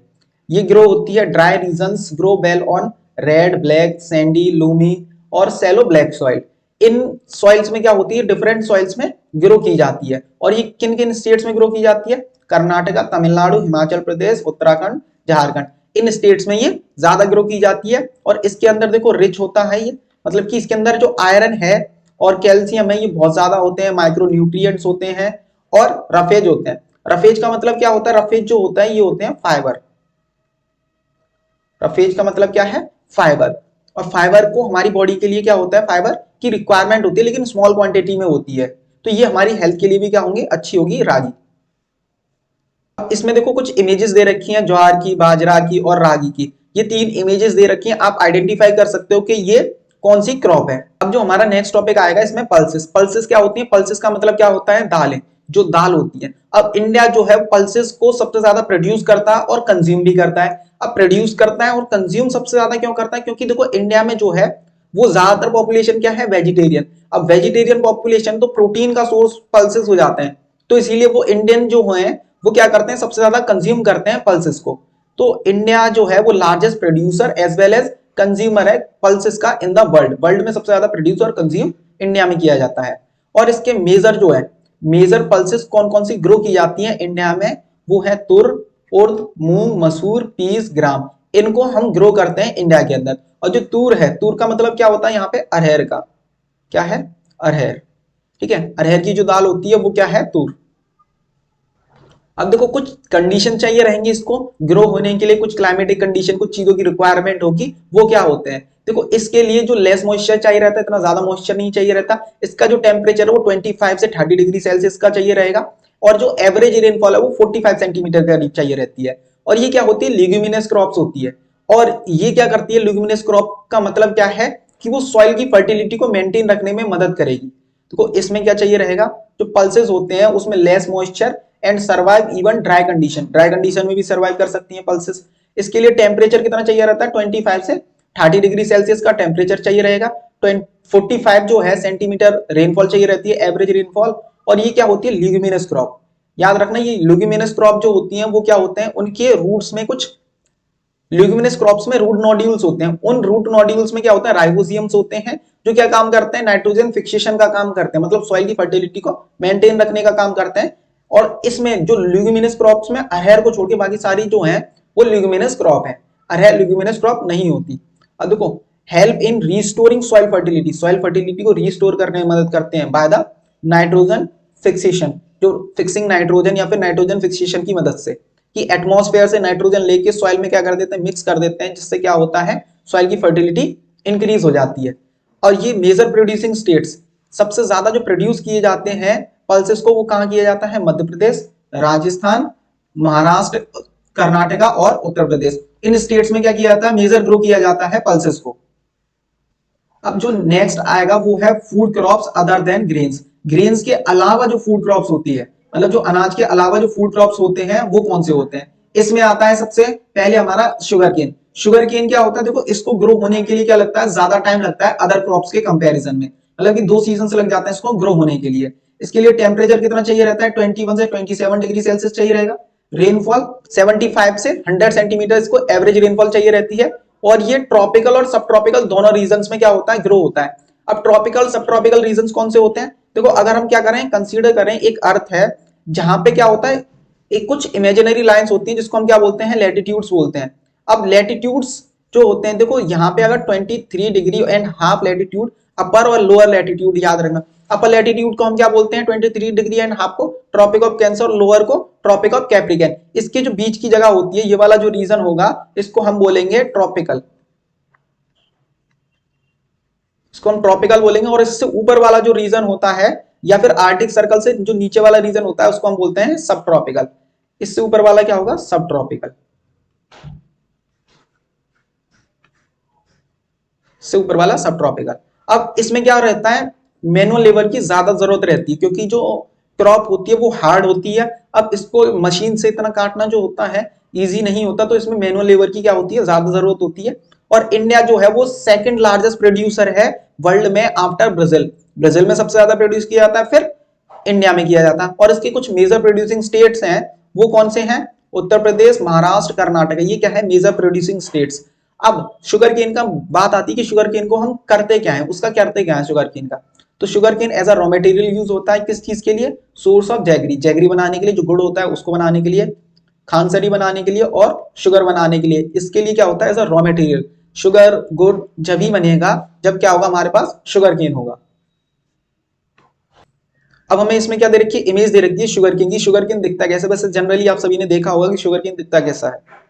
A: ये ग्रो होती है dry regions, grow well on red, black, sandy, loamy और सैलो ब्लैक सॉइल। इन सॉइल्स में क्या होती है, डिफरेंट सॉइल्स में ग्रो की जाती है। और ये किन किन स्टेट्स में ग्रो की जाती है, कर्नाटका, तमिलनाडु, हिमाचल प्रदेश, उत्तराखंड, झारखंड। इन स्टेट्स में ये ज्यादा ग्रो की जाती है। और इसके अंदर देखो रिच होता है ये, मतलब कि इसके अंदर जो आयरन है और कैल्शियम है ये बहुत ज्यादा होते हैं, माइक्रो न्यूट्रिएंट्स होते हैं और रफेज होते हैं। रफेज का मतलब क्या होता है, रफेज जो होता है ये होते हैं फाइबर। रफेज का मतलब क्या है, फाइबर। और फाइबर को हमारी बॉडी के लिए क्या होता है, फाइबर की रिक्वायरमेंट होती है, लेकिन स्मॉल क्वांटिटी में होती है। तो ये हमारी हेल्थ के लिए भी क्या होंगी, अच्छी होगी रागी। इसमें देखो कुछ इमेजेस दे रखी हैं ज्वार की, बाजरा की और रागी की। ये तीन इमेजेस दे रखी हैं, आप आइडेंटिफाई कर सकते हो कि ये कौन सी क्रॉप है। अब जो हमारा नेक्स्ट टॉपिक आएगा इसमें पल्सेस। पल्सेस क्या होती है, पल्सेस का मतलब क्या होता है, दालें, जो दाल होती है। अब इंडिया जो है पल्सेस को सबसे ज्यादा प्रोड्यूस करता है और कंज्यूम भी करता है। अब प्रोड्यूस करता है और कंज्यूम सबसे ज्यादा क्यों करता है, क्योंकि देखो इंडिया में जो है वो ज्यादातर पॉपुलेशन क्या है, वेजिटेरियन। अब वेजिटेरियन पॉपुलेशन तो प्रोटीन का सोर्स पल्सेस हो जाते हैं। तो इसीलिए वो इंडियन जो है वो क्या करते हैं, सबसे ज्यादा कंज्यूम करते हैं पल्सेस को। तो इंडिया जो है वो largest producer as well as consumer है पल्सेस का इन द वर्ल्ड। वर्ल्ड में सबसे ज्यादा प्रोड्यूस और कंज्यूम इंडिया में किया जाता है। और इसके मेजर जो है, मेजर पल्सेस कौन कौन सी ग्रो की जाती हैं इंडिया में, वो है तुर, उर्द, मूंग, मसूर, पीस, ग्राम। इनको हम ग्रो करते हैं इंडिया के अंदर। और जो तूर है, तूर का मतलब क्या होता है यहाँ पे, अरहर का। क्या है, अरहर। ठीक है, अरहर की जो दाल होती है वो क्या है, तूर। अब देखो कुछ कंडीशन चाहिए रहेंगी इसको ग्रो होने के लिए, कुछ क्लाइमेटिक कंडीशन, कुछ चीजों की रिक्वायरमेंट होगी। वो क्या होते हैं, देखो इसके लिए जो लेस मॉइस्चर चाहिए रहता है, इतना ज्यादा मॉइस्चर नहीं चाहिए रहता। इसका जो टेम्परेचर है वो 25 से 30 डिग्री सेल्सियस का चाहिए रहेगा। और जो एवरेज रेनफॉल है वो 45 सेंटीमीटर के करीब चाहिए रहती है। और ये क्या होती है, लिग्यूमिनस क्रॉप्स होती है। और ये क्या करती है, लिग्यूमिनस क्रॉप का मतलब क्या है कि वो सॉइल की फर्टिलिटी को मेंटेन रखने में मदद करेगी। देखो इसमें क्या चाहिए रहेगा, जो पल्सेस होते हैं उसमें less moisture and survive even dry condition. Dry condition में भी सर्वाइव कर सकती हैं पल्सेस। इसके लिए टेम्परेचर कितना चाहिए रहता है, 25 से 30 डिग्री सेल्सियस का टेम्परेचर चाहिए रहेगा। 45 जो है सेंटीमीटर रेनफॉल चाहिए रहती है, एवरेज रेनफॉल। और ये क्या होती है, लिग्यूमिनस क्रॉप। याद रखना, ये लिग्यूमिनस क्रॉप जो होती हैं वो क्या होते हैं, उनके रूट्स में कुछ, ल्यूमिनस क्रॉप्स में रूट नोड्यूल्स होते हैं। उन रूट नोड्यूल्स में क्या होता है, राइबोसोम्स होते हैं, जो क्या काम करते हैं, नाइट्रोजन फिक्सेशन का काम करते हैं, मतलब सॉइल की फर्टिलिटी को मेंटेन रखने का काम करते हैं। और इसमें जो ल्यूमिनस क्रॉप्स में अरहर को छोड़ के बाकी सारी जो है वो ल्यूमिनस क्रॉप है। अरहर ल्यूमिनस क्रॉप नहीं होती। अब देखो, help in restoring soil fertility, soil fertility को रिस्टोर करने में मदद करते हैं बाय द नाइट्रोजन फिक्सेशन, जो फिक्सिंग नाइट्रोजन या फिर नाइट्रोजन फिक्सेशन की मदद से, कि एटमॉस्फेयर से नाइट्रोजन लेके सॉइल में क्या कर देते हैं, मिक्स कर देते हैं, जिससे क्या होता है, सॉइल की फर्टिलिटी इंक्रीज हो जाती है। और ये मेजर प्रोड्यूसिंग स्टेट्स, सबसे ज्यादा जो प्रोड्यूस किए जाते हैं पल्सेस को, वो कहाँ किया जाता है, मध्य प्रदेश, राजस्थान, महाराष्ट्र, कर्नाटका और उत्तर प्रदेश, इन स्टेट्स में क्या किया जाता है, मेजर ग्रो किया जाता है पल्सेस को। अब जो नेक्स्ट आएगा वो है food crops other than grains. Grains के अलावा जो फूड क्रॉप्स होती है, मतलब जो अनाज के अलावा जो फूड क्रॉप्स होते हैं वो कौन से होते हैं। इसमें आता है सबसे पहले हमारा शुगर केन। शुगर केन क्या होता है, देखो इसको ग्रो होने के लिए क्या लगता है, ज्यादा टाइम लगता है अदर क्रॉप्स के कंपैरिजन में, मतलब कि 2 सीजन लग जाते हैं इसको ग्रो होने के लिए। इसके लिए टेम्परेचर कितना चाहिए रहता है, 21 से 27 डिग्री सेल्सियस चाहिए रहेगा। रेनफॉल 75 से 100 सेंटीमीटर इसको एवरेज रेनफॉल चाहिए रहती है। और ये ट्रॉपिकल और सब ट्रॉपिकल दोनों रीजन्स में क्या होता है, ग्रो होता है। अब ट्रॉपिकल सब ट्रॉपिकल रीजन्स कौन से होते हैं, देखो अगर हम क्या करें, कंसीडर करें एक अर्थ है जहां पे क्या होता है, एक कुछ इमेजिनरी लाइंस होती हैं जिसको हम क्या बोलते हैं, लैटिट्यूड्स बोलते हैं। अब लैटिट्यूड्स जो होते हैं, देखो यहाँ पे अगर 23 डिग्री एंड हाफ लैटिट्यूड, अपर और लोअर लैटिट्यूड याद रखना। अपर लैटिट्यूड को हम क्या बोलते हैं, 23 डिग्री एंड हाफ को ट्रॉपिक ऑफ कैंसर, और लोअर को ट्रॉपिक ऑफ कैप्रिकन। इसके जो बीच की जगह होती है, ये वाला जो रीजन होगा, इसको हम बोलेंगे ट्रॉपिकल, इसको हम ट्रॉपिकल बोलेंगे। और इससे ऊपर वाला जो रीजन होता है, या फिर आर्टिक सर्कल से जो नीचे वाला रीजन होता है, उसको हम बोलते हैं सब ट्रॉपिकल। इससे ऊपर वाला क्या होगा, सब ट्रॉपिकल, से ऊपर वाला सब ट्रॉपिकल। अब इसमें क्या रहता है, मैनुअल लेबर की ज्यादा जरूरत रहती है, क्योंकि जो क्रॉप होती है वो हार्ड होती है। अब इसको मशीन से इतना काटना जो होता है इजी नहीं होता, तो इसमें मैनुअल लेबर की क्या होती है, ज्यादा जरूरत होती है। और इंडिया जो है वो सेकंड लार्जेस्ट प्रोड्यूसर है वर्ल्ड में आफ्टर ब्राजील। ब्राजील में सबसे ज्यादा प्रोड्यूस किया जाता है, फिर इंडिया में किया जाता है। और इसके कुछ मेजर प्रोड्यूसिंग स्टेट्स हैं, वो कौन से हैं, उत्तर प्रदेश, महाराष्ट्र, कर्नाटक, ये क्या है, मेजर प्रोड्यूसिंग स्टेट्स। अब शुगर केन का बात आती है कि शुगर केन को हम करते क्या है, उसका करते क्या है शुगर केन का। तो sugar cane as a raw material use होता है किस चीज के लिए, सोर्स ऑफ जैगरी, जैगरी बनाने के लिए, जो गुड़ होता है उसको बनाने के लिए, खानसरी बनाने के लिए और शुगर बनाने के लिए। इसके लिए क्या होता है, as a raw material. Sugar गुड़ जब ही बनेगा जब क्या होगा, हमारे पास शुगर केन होगा। अब हमें इसमें क्या दे रखी है, इमेज दे रखी है शुगर केन की। शुगर केन दिखता कैसे, वैसे जनरली आप सभी ने देखा होगा कि शुगर केन दिखता कैसा है।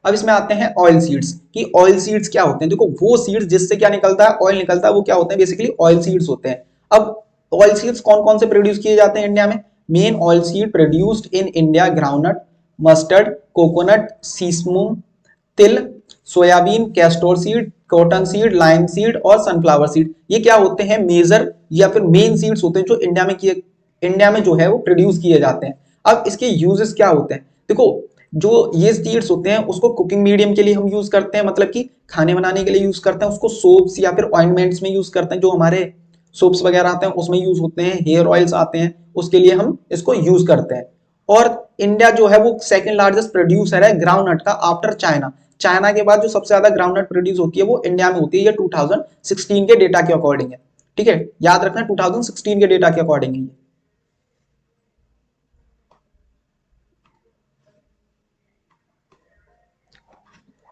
A: अब इसमें आते हैं ऑयल सीड्स, कि ऑयल सीड्स क्या होते हैं। देखो वो सीड्स जिससे क्या निकलता है, ऑयल निकलता है, वो क्या होते हैं, बेसिकली ऑयल सीड्स होते हैं। अब ऑयल सीड्स कौन कौन से प्रोड्यूस किए जाते हैं इंडिया में, main oil seed produced in India, groundnut, mustard, coconut, sesamum, तिल, soybean, castor seed, cotton seed, lime seed और सनफ्लावर सीड। ये क्या होते हैं, मेजर या फिर मेन सीड्स होते हैं जो इंडिया में जो है वो प्रोड्यूस किए जाते हैं। अब इसके यूजेस क्या होते हैं, देखो जो ये सीड्स होते हैं उसको कुकिंग मीडियम के लिए हम यूज करते हैं, मतलब कि खाने बनाने के लिए यूज करते हैं उसको, सोप्स या फिर ऑइंटमेंट्स में यूज करते हैं, जो हमारे सोप्स वगैरह आते हैं उसमें यूज होते हैं, हेयर ऑयल्स आते हैं उसके लिए हम इसको यूज करते हैं। और इंडिया जो है वो सेकंड लार्जेस्ट प्रोड्यूसर है ग्राउंडनट का आफ्टर चाइना। चाइना के बाद जो सबसे ज्यादा ग्राउंडनट प्रोड्यूस होती है वो इंडिया में होती है, ये 2016 के डेटा के अकॉर्डिंग है। ठीक है, याद रखना 2016 के डेटा के अकॉर्डिंग है।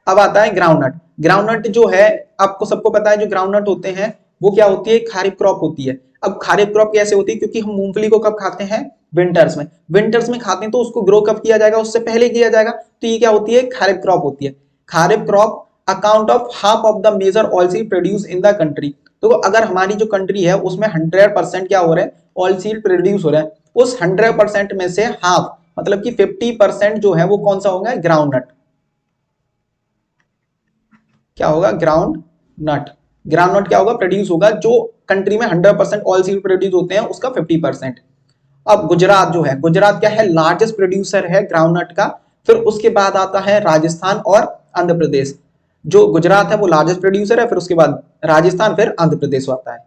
A: अब आता है ग्राउंडनट। ग्राउंडनट जो है आपको सबको पता है, जो ग्राउंडनट होते हैं वो क्या होती है, खारिफ क्रॉप होती है। अब खारिफ क्रॉप कैसे होती है, क्योंकि हम मूंगफली को कब खाते हैं, विंटर्स में। विंटर्स में खाते हैं तो उसको ग्रो कब किया जाएगा, उससे पहले किया जाएगा। तो ये क्या होती है, खारिफ क्रॉप होती है। Kharif crop account of half of the major oil seed produce in the country. तो अगर हमारी जो कंट्री है उसमें 100% क्या हो रहा है, ऑयल सीड प्रोड्यूस हो रहा है, उस 100% में से हाफ मतलब कि 50% जो है वो कौन सा होगा, ग्राउंडनट। क्या होगा, ग्राउंड नट। ग्राउंड नट क्या होगा, प्रोड्यूस होगा, जो कंट्री में 100% ऑयल सीड प्रोड्यूस होते हैं उसका 50%। अब गुजरात जो है, गुजरात क्या है, लार्जेस्ट प्रोड्यूसर है ग्राउंड नट का। फिर उसके बाद आता है राजस्थान और आंध्र प्रदेश। जो गुजरात है वो लार्जेस्ट प्रोड्यूसर है, फिर उसके बाद राजस्थान, फिर आंध्र प्रदेश आता है।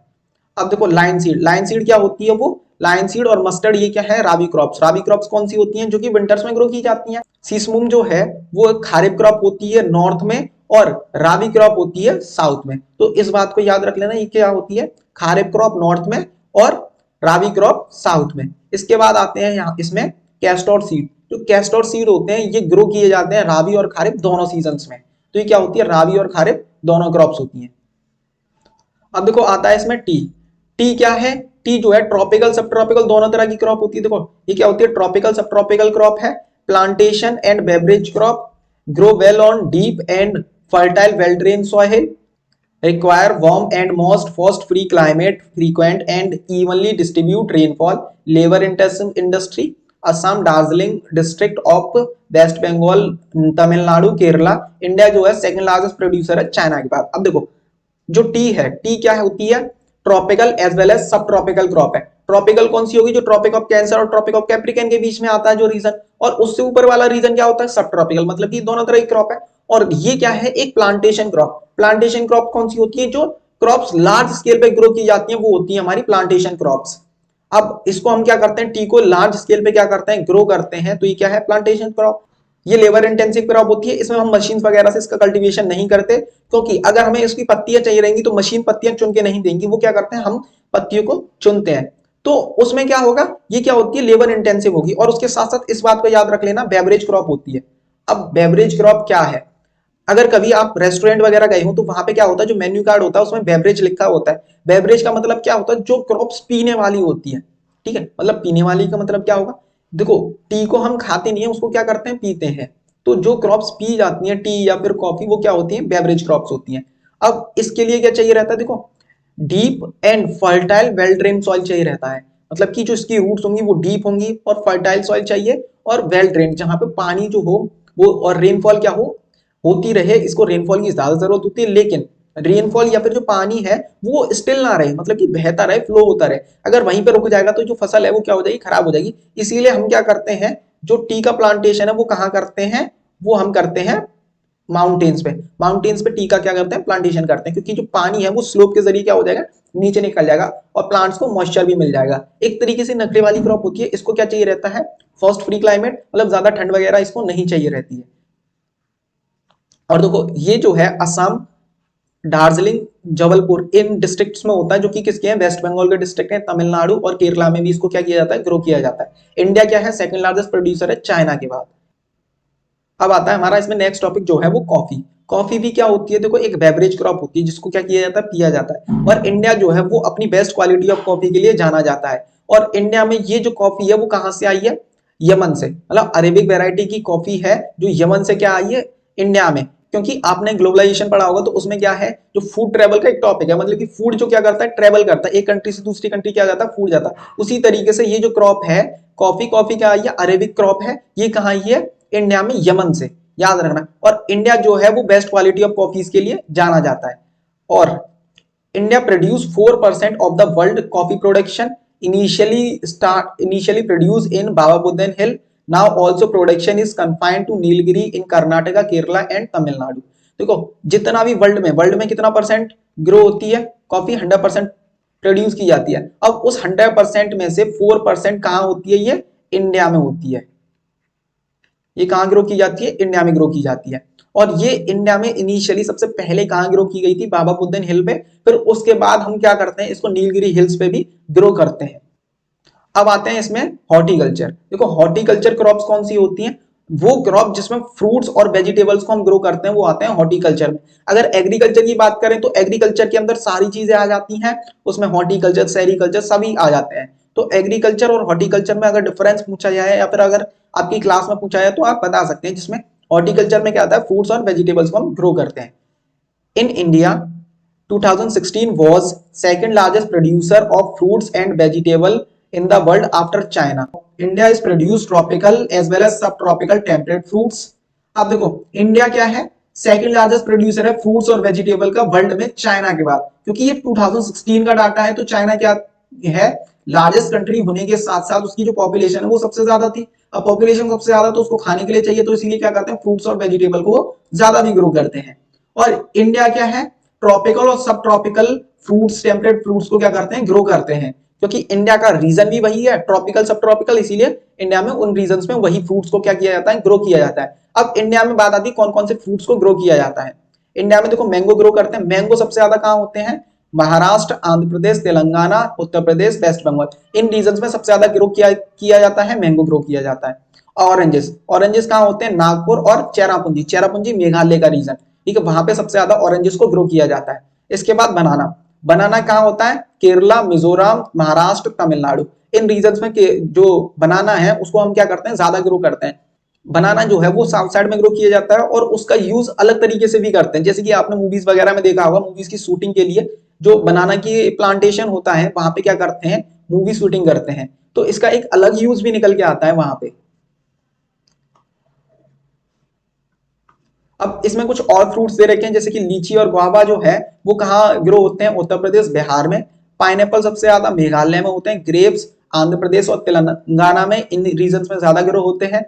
A: अब देखो लाइन सीड, लाइन सीड क्या होती है, वो लाइन सीड और मस्टर्ड ये क्या है, राबी क्रॉप्स। राबी क्रॉप्स कौन सी होती हैं, जो कि विंटर्स में ग्रो की जाती हैं। सीसमूम जो है वो खारिफ क्रॉप होती है नॉर्थ में, और राबी क्रॉप होती है साउथ में। तो इस बात को याद रख लेना, ये क्या होती है, खारिफ क्रॉप नॉर्थ में और राबी क्रॉप साउथ में। इसके बाद आते हैं यहाँ इसमें कैस्टोर सीड। जो कैस्टोर सीड होते हैं ये ग्रो किए जाते हैं राबी और खारिफ दोनों सीजन्स में। तो ये क्या होती है, राबी और खारिफ दोनों क्रॉप्स होती हैं। अब देखो आता है इसमें टी। टी क्या है, टी जो है ट्रॉपिकल सब ट्रॉपिकल दोनों तरह की क्रॉप होती है। देखो ये क्या होती है, ट्रॉपिकल सब ट्रॉपिकल क्रॉप है, plantation and beverage crop, grow well on deep and fertile well drain soil, require warm and most frost free climate, frequent and evenly distribute rainfall, labor intensive industry, Assam, Darjeeling district of West Bengal, Tamil Nadu, Kerala. India जो है सेकंड लार्जेस्ट प्रोड्यूसर है चाइना के बाद। अब देखो जो टी है, टी क्या है होती है ट्रॉपिकल एज वेल एज सब ट्रॉपिकल क्रॉप है। ट्रॉपिकल कौन सी होगी, जो ट्रॉपिक ऑफ कैंसर और ट्रॉपिक ऑफ कैप्रिकन के बीच में आता है जो रीजन, और उससे ऊपर वाला रीजन क्या होता है सब ट्रॉपिकल, मतलब कि दोनों तरह की क्रॉप है। और ये क्या है एक प्लांटेशन क्रॉप। प्लांटेशन क्रॉप कौन सी होती है, जो क्रॉप्स लार्ज स्केल पे ग्रो की जाती है वो होती है हमारी प्लांटेशन क्रॉप्स। अब इसको हम क्या करते हैं, टी को लार्ज स्केल पे क्या करते हैं ग्रो करते हैं, तो ये क्या है प्लांटेशन क्रॉप। ये लेबर इंटेंसिव क्रॉप होती है, इसमें हम मशीन वगैरह से इसका कल्टीवेशन नहीं करते, क्योंकि अगर हमें इसकी पत्तियां चाहिए रहेंगी तो मशीन पत्तियां चुन के नहीं देंगी, वो क्या करते हैं हम पत्तियों को चुनते हैं। तो उसमें क्या होगा, ये क्या होती है लेबर इंटेंसिव होगी। और उसके साथ साथ इस बात को याद रख लेना बेवरेज क्रॉप होती है। अब बेवरेज क्रॉप क्या है, अगर कभी आप रेस्टोरेंट वगैरह गए हो तो वहां पे क्या होता है जो मेन्यू कार्ड होता है उसमें बेवरेज लिखा होता है। बेवरेज का मतलब क्या होता है, जो क्रॉप्स पीने वाली होती है। ठीक है, मतलब पीने वाली का मतलब क्या होगा, देखो टी को हम खाते नहीं है, उसको क्या करते हैं पीते हैं। तो जो क्रॉप्स पी जाती हैं टी या फिर कॉफी वो क्या होती है बेवरेज क्रॉप्स होती हैं। अब इसके लिए क्या चाहिए रहता है, देखो deep and fertile well drain soil चाहिए रहता है, मतलब कि जो इसकी रूट्स होंगी वो डीप होंगी और फर्टाइल सॉइल चाहिए, और वेल ड्रेन जहां पे पानी जो हो वो और रेनफॉल क्या हो होती रहे। इसको रेनफॉल की ज्यादा जरूरत होती है, लेकिन रेनफॉल या फिर जो पानी है वो स्टिल ना रहे, मतलब कि बहता रहे फ्लो होता रहे। अगर वहीं पे रुक जाएगा तो जो फसल है वो क्या हो जाएगी खराब हो जाएगी। इसीलिए हम क्या करते हैं, जो टी का प्लांटेशन है वो कहाँ करते हैं, वो हम करते हैं माउंटेन्स पे। माउंटेन्स पे टी का क्या करते हैं प्लांटेशन करते हैं, क्योंकि जो पानी है वो स्लोप के जरिए क्या हो जाएगा नीचे निकल जाएगा और प्लांट्स को मॉइस्चर भी मिल जाएगा। एक तरीके से नखरे वाली क्रॉप होती है। इसको क्या चाहिए रहता है फर्स्ट फ्री क्लाइमेट, मतलब ज्यादा ठंड वगैरह इसको नहीं चाहिए रहती है। और देखो ये जो है असम, दार्जिलिंग, जबलपुर इन डिस्ट्रिक्ट्स में होता है, जो कि किसके हैं वेस्ट बंगाल के डिस्ट्रिक्ट है। तमिलनाडु और केरला में भी इसको क्या किया जाता है ग्रो किया जाता है। इंडिया क्या है सेकंड लार्जेस्ट प्रोड्यूसर है चाइना के बाद। अब आता है हमारा इसमें नेक्स्ट टॉपिक जो है वो कॉफी। कॉफी भी क्या होती है, देखो एक बेवरेज क्रॉप होती है जिसको क्या किया जाता है पिया जाता है। और इंडिया जो है वो अपनी बेस्ट क्वालिटी ऑफ कॉफी के लिए जाना जाता है। और इंडिया में ये जो कॉफी है वो कहाँ से आई है, यमन से, मतलब अरेबिक वेराइटी की कॉफी है जो यमन से क्या आई है इंडिया में। क्योंकि आपने ग्लोबलाइजेशन पढ़ा होगा तो उसमें क्या है जो फूड ट्रेवल का एक टॉपिक है, मतलब कि फूड जो क्या करता है ट्रेवल करता है, एक कंट्री से दूसरी कंट्री क्या जाता है फूड जाता है। उसी तरीके से ये जो क्रॉप है कॉफी, कॉफी क्या आई है अरेबिक क्रॉप है, ये कहाँ आई है इंडिया में यमन से, याद रखना। और इंडिया जो है वो बेस्ट क्वालिटी ऑफ कॉफीज के लिए जाना जाता है। और India produce 4% of the world coffee production, initially produced in Baba Budan Hill. Now also production is confined to Nilgiri in Karnataka, Kerala and Tamil Nadu. देखो जितना भी वर्ल्ड में कितना परसेंट ग्रो होती है कॉफी, 100% प्रोड्यूस की जाती है। अब उस 100% में से 4% कहाँ होती है, ये इंडिया में होती है। ये कहाँ ग्रो की जाती है, इंडिया में ग्रो की जाती है। और ये इंडिया में इनिशियली सबसे पहले कहाँ ग्रो की गई थी, बाबा बुदन हिल पे। फिर उसके बाद हम क्या करते हैं इसको नीलगिरी हिल्स पे भी ग्रो करते हैं। अब आते हैं इसमें हॉर्टिकल्चर। देखो हॉर्टिकल्चर क्रॉप्स कौन सी होती हैं, वो क्रॉप जिसमें फ्रूट्स और वेजिटेबल्स को हम ग्रो करते हैं वो आते हैं हॉर्टिकल्चर में। अगर एग्रीकल्चर की बात करें तो एग्रीकल्चर के अंदर सारी चीजें आ जाती हैं, उसमें हॉर्टिकल्चर सेरिकल्चर सभी आ जाते हैं। तो एग्रीकल्चर और हॉर्टिकल्चर में अगर डिफरेंस पूछा जाए या फिर अगर आपकी क्लास में पूछा जाए तो आप बता सकते हैं, जिसमें हॉर्टिकल्चर में क्या आता है फ्रूट्स और वेजिटेबल्स को हम ग्रो करते हैं। In India 2016 was second largest producer of fruits and vegetable in the world after China. India is produce tropical as well as subtropical temperate fruits. अब देखो इंडिया क्या है सेकंड लार्जेस्ट प्रोड्यूसर है फ्रूट्स और वेजिटेबल का वर्ल्ड में चाइना के बाद। क्योंकि ये 2016 का डाटा है तो चाइना क्या है लार्जेस्ट कंट्री होने के साथ साथ उसकी जो पॉपुलेशन है वो सबसे ज्यादा थी। अब पॉपुलेशन सबसे ज्यादा तो उसको खाने के लिए चाहिए, तो इसीलिए क्या करते हैं फ्रूट्स और वेजिटेबल को ज्यादा भी ग्रो करते हैं। और इंडिया क्या है ट्रॉपिकल और सब ट्रॉपिकल फ्रूट्स टेम्परेट फ्रूट्स को क्या करते हैं ग्रो करते हैं। क्योंकि इंडिया का रीजन भी वही है ट्रॉपिकल सब ट्रॉपिकल, इसीलिए इंडिया में उन रीजन्स में वही फ्रूट्स को क्या किया जाता है ग्रो किया जाता है। अब इंडिया में बात आती है कौन कौन से फ्रूट्स को ग्रो किया जाता है। इंडिया में देखो मैंगो ग्रो करते हैं। मैंगो सबसे ज्यादा कहाँ होते हैं, महाराष्ट्र, आंध्र प्रदेश, तेलंगाना, उत्तर प्रदेश, वेस्ट बंगाल, इन रीजन में सबसे ज्यादा ग्रो किया जाता है, मैंगो ग्रो किया जाता है। ऑरेंजेस, ऑरेंजेस कहाँ होते हैं नागपुर और चेरापूंजी, चेरापूंजी मेघालय का रीजन, ठीक है, वहां पे सबसे ज्यादा ऑरेंजेस को ग्रो किया जाता है। इसके बाद बनाना, बनाना कहाँ होता है केरला, मिजोरम, महाराष्ट्र, तमिलनाडु, इन रीजन में जो बनाना है उसको हम क्या करते हैं ज्यादा ग्रो करते हैं। बनाना जो है वो साउथ साइड में ग्रो किया जाता है और उसका यूज अलग तरीके से भी करते हैं, जैसे कि आपने मूवीज वगैरह में देखा होगा, मूवीज की शूटिंग के लिए जो बनाना की प्लांटेशन होता है वहां पे क्या करते हैं मूवी शूटिंग करते हैं। तो इसका एक अलग यूज भी निकल के आता है वहां पे। अब इसमें कुछ और फ्रूट्स दे रखे हैं, जैसे कि लीची और गुआवा जो है वो कहाँ ग्रो होते हैं, उत्तर प्रदेश बिहार में। पाइनएप्पल सबसे ज्यादा मेघालय में होते हैं। ग्रेप्स आंध्र प्रदेश और तेलंगाना में, इन रीजन में ज्यादा ग्रो होते हैं।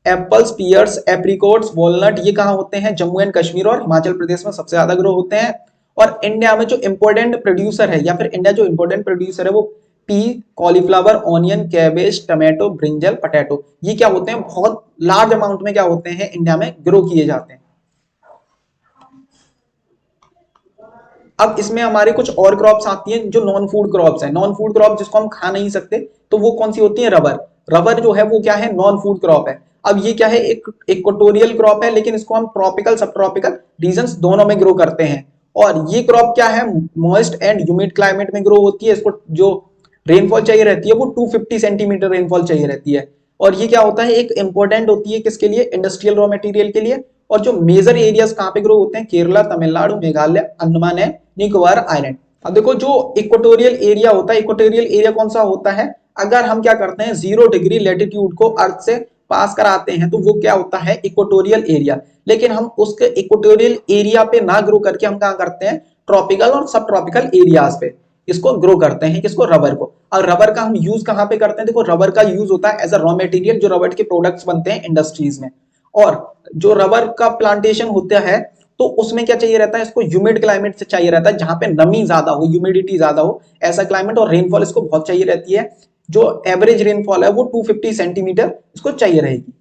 A: एप्पल्स, पियर्स, एप्रिकॉट्स, वॉलनट ये कहाँ होते हैं, जम्मू एंड कश्मीर और हिमाचल प्रदेश में सबसे ज्यादा ग्रो होते हैं। और इंडिया में जो इंपोर्टेंट प्रोड्यूसर है, या फिर इंडिया जो इंपोर्टेंट प्रोड्यूसर है वो P, cauliflower, onion, cabbage, tomato, brinjal, potato, ये क्या होते हैं, बहुत लार्ज अमाउंट में क्या होते हैं इंडिया में ग्रो किए जाते हैं। अब इसमें हमारे कुछ और क्रॉप्स आती हैं जो नॉन फूड क्रॉप्स हैं। नॉन फूड क्रॉप जिसको हम खा नहीं सकते, तो वो कौन सी होती है, रबर। रबर जो है वो क्या है, नॉन फूड क्रॉप है। अब ये क्या है, एक इक्वेटोरियल क्रॉप है, लेकिन इसको हम ट्रॉपिकल सब ट्रॉपिकल रीजन दोनों में ग्रो करते हैं। और ये क्रॉप क्या है, मॉइस्ट एंड ह्यूमिड क्लाइमेट में ग्रो होती है। इसको जो रेनफॉल चाहिए रहती है वो 250 सेंटीमीटर रेनफॉल चाहिए रहती है। और ये क्या होता है, एक इंपॉर्टेंट होती है किसके लिए, इंडस्ट्रियल रॉ मटेरियल के लिए। और जो मेजर एरियाज कहाँ पे ग्रो होते हैं, केरला, तमिलनाडु, मेघालय, अंडमान एंड निकोबार आइलैंड। अब देखो जो इक्वेटोरियल एरिया होता है, इक्वेटोरियल एरिया कौन सा होता है, अगर हम क्या करते हैं 0 डिग्री लेटीट्यूड को अर्थ से पास कराते हैं तो वो क्या होता है, इक्वेटोरियल एरिया। लेकिन हम उसके इक्वेटोरियल एरिया पे ना ग्रो करके हम क्या करते हैं, ट्रॉपिकल और सब ट्रॉपिकल एरियाज पे इसको ग्रो करते हैं, किसको, रबर को। और रबर का हम यूज कहाँ पे करते हैं, देखो रबर का यूज होता है एज अ रॉ मटेरियल, जो रबर के प्रोडक्ट्स बनते हैं इंडस्ट्रीज में। और जो रबर का प्लांटेशन होता है तो उसमें क्या चाहिए रहता है, इसको ह्यूमिड क्लाइमेट से चाहिए रहता है, जहां पे नमी ज्यादा हो, ह्यूमिडिटी ज्यादा हो, ऐसा क्लाइमेट। और रेनफॉल इसको बहुत चाहिए रहती है, जो एवरेज रेनफॉल है वो 250 सेंटीमीटर इसको चाहिए रहेगी।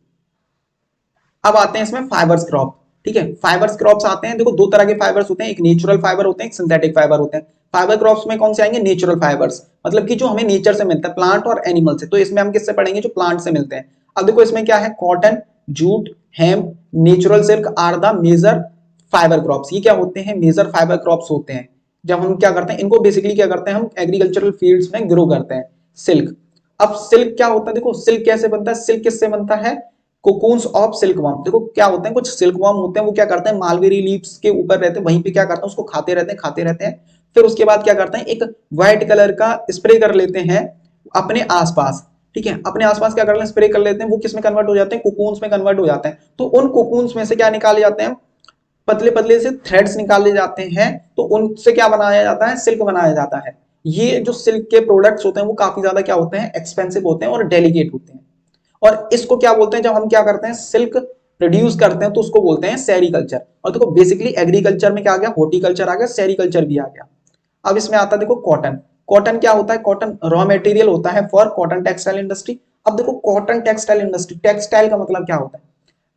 A: अब आते हैं इसमें फाइबर्स क्रॉप। ठीक है, फाइबर्स क्रॉप्स आते हैं, देखो दो तरह के फाइबर्स होते हैं, एक नेचुरल फाइबर होते हैं, एक सिंथेटिक फाइबर होते हैं। फाइबर क्रॉप्स में कौन से आएंगे, नेचुरल फाइबर्स, मतलब कि जो हमें नेचर से मिलता है, प्लांट और एनिमल से। तो इसमें हम किससे पढ़ेंगे, जो प्लांट से मिलते हैं। अब देखो इसमें क्या है, cotton, jute, hemp, natural silk are the major fibre crops. ये क्या होते हैं, मेजर फाइबर क्रॉप्स होते हैं। जब हम क्या करते हैं, इनको बेसिकली क्या करते हैं, हम एग्रीकल्चरल फील्ड्स में ग्रो करते हैं। सिल्क, अब सिल्क क्या होता है, देखो सिल्क कैसे बनता है, सिल्क किससे बनता है, कोकून्स ऑफ सिल्कवर्म। देखो क्या होते हैं, कुछ सिल्कवर्म होते हैं, वो क्या करते हैं, मालबेरी लीव्स के ऊपर रहते हैं, वहीं पे क्या करते हैं, उसको खाते रहते हैं। फिर उसके बाद क्या करते हैं, एक व्हाइट कलर का स्प्रे कर लेते हैं अपने आसपास। ठीक है, अपने आसपास क्या कर लेते हैं, स्प्रे कर लेते हैं, वो किस में कन्वर्ट हो जाते हैं, कोकून्स में कन्वर्ट हो जाते हैं। तो उन कोकून्स में से क्या निकाले जाते हैं, पतले पतले से थ्रेड्स निकाले जाते हैं। तो उनसे क्या बनाया जाता है, सिल्क बनाया जाता है। ये जो सिल्क के प्रोडक्ट्स होते हैं वो काफी ज्यादा क्या होते हैं, एक्सपेंसिव होते हैं और डेलिकेट होते हैं। और इसको क्या बोलते हैं, जब हम क्या करते हैं, सिल्क प्रोड्यूस करते हैं तो उसको बोलते हैं सेरीकल्चर। और देखो बेसिकली एग्रीकल्चर में क्या आ गया, हॉर्टिकल्चर आ गया, सेरीकल्चर भी आ गया। अब इसमें आता है देखो कॉटन। कॉटन क्या होता है, कॉटन रॉ मटेरियल होता है फॉर कॉटन टेक्सटाइल इंडस्ट्री। अब देखो कॉटन टेक्सटाइल इंडस्ट्री, टेक्सटाइल का मतलब क्या होता है,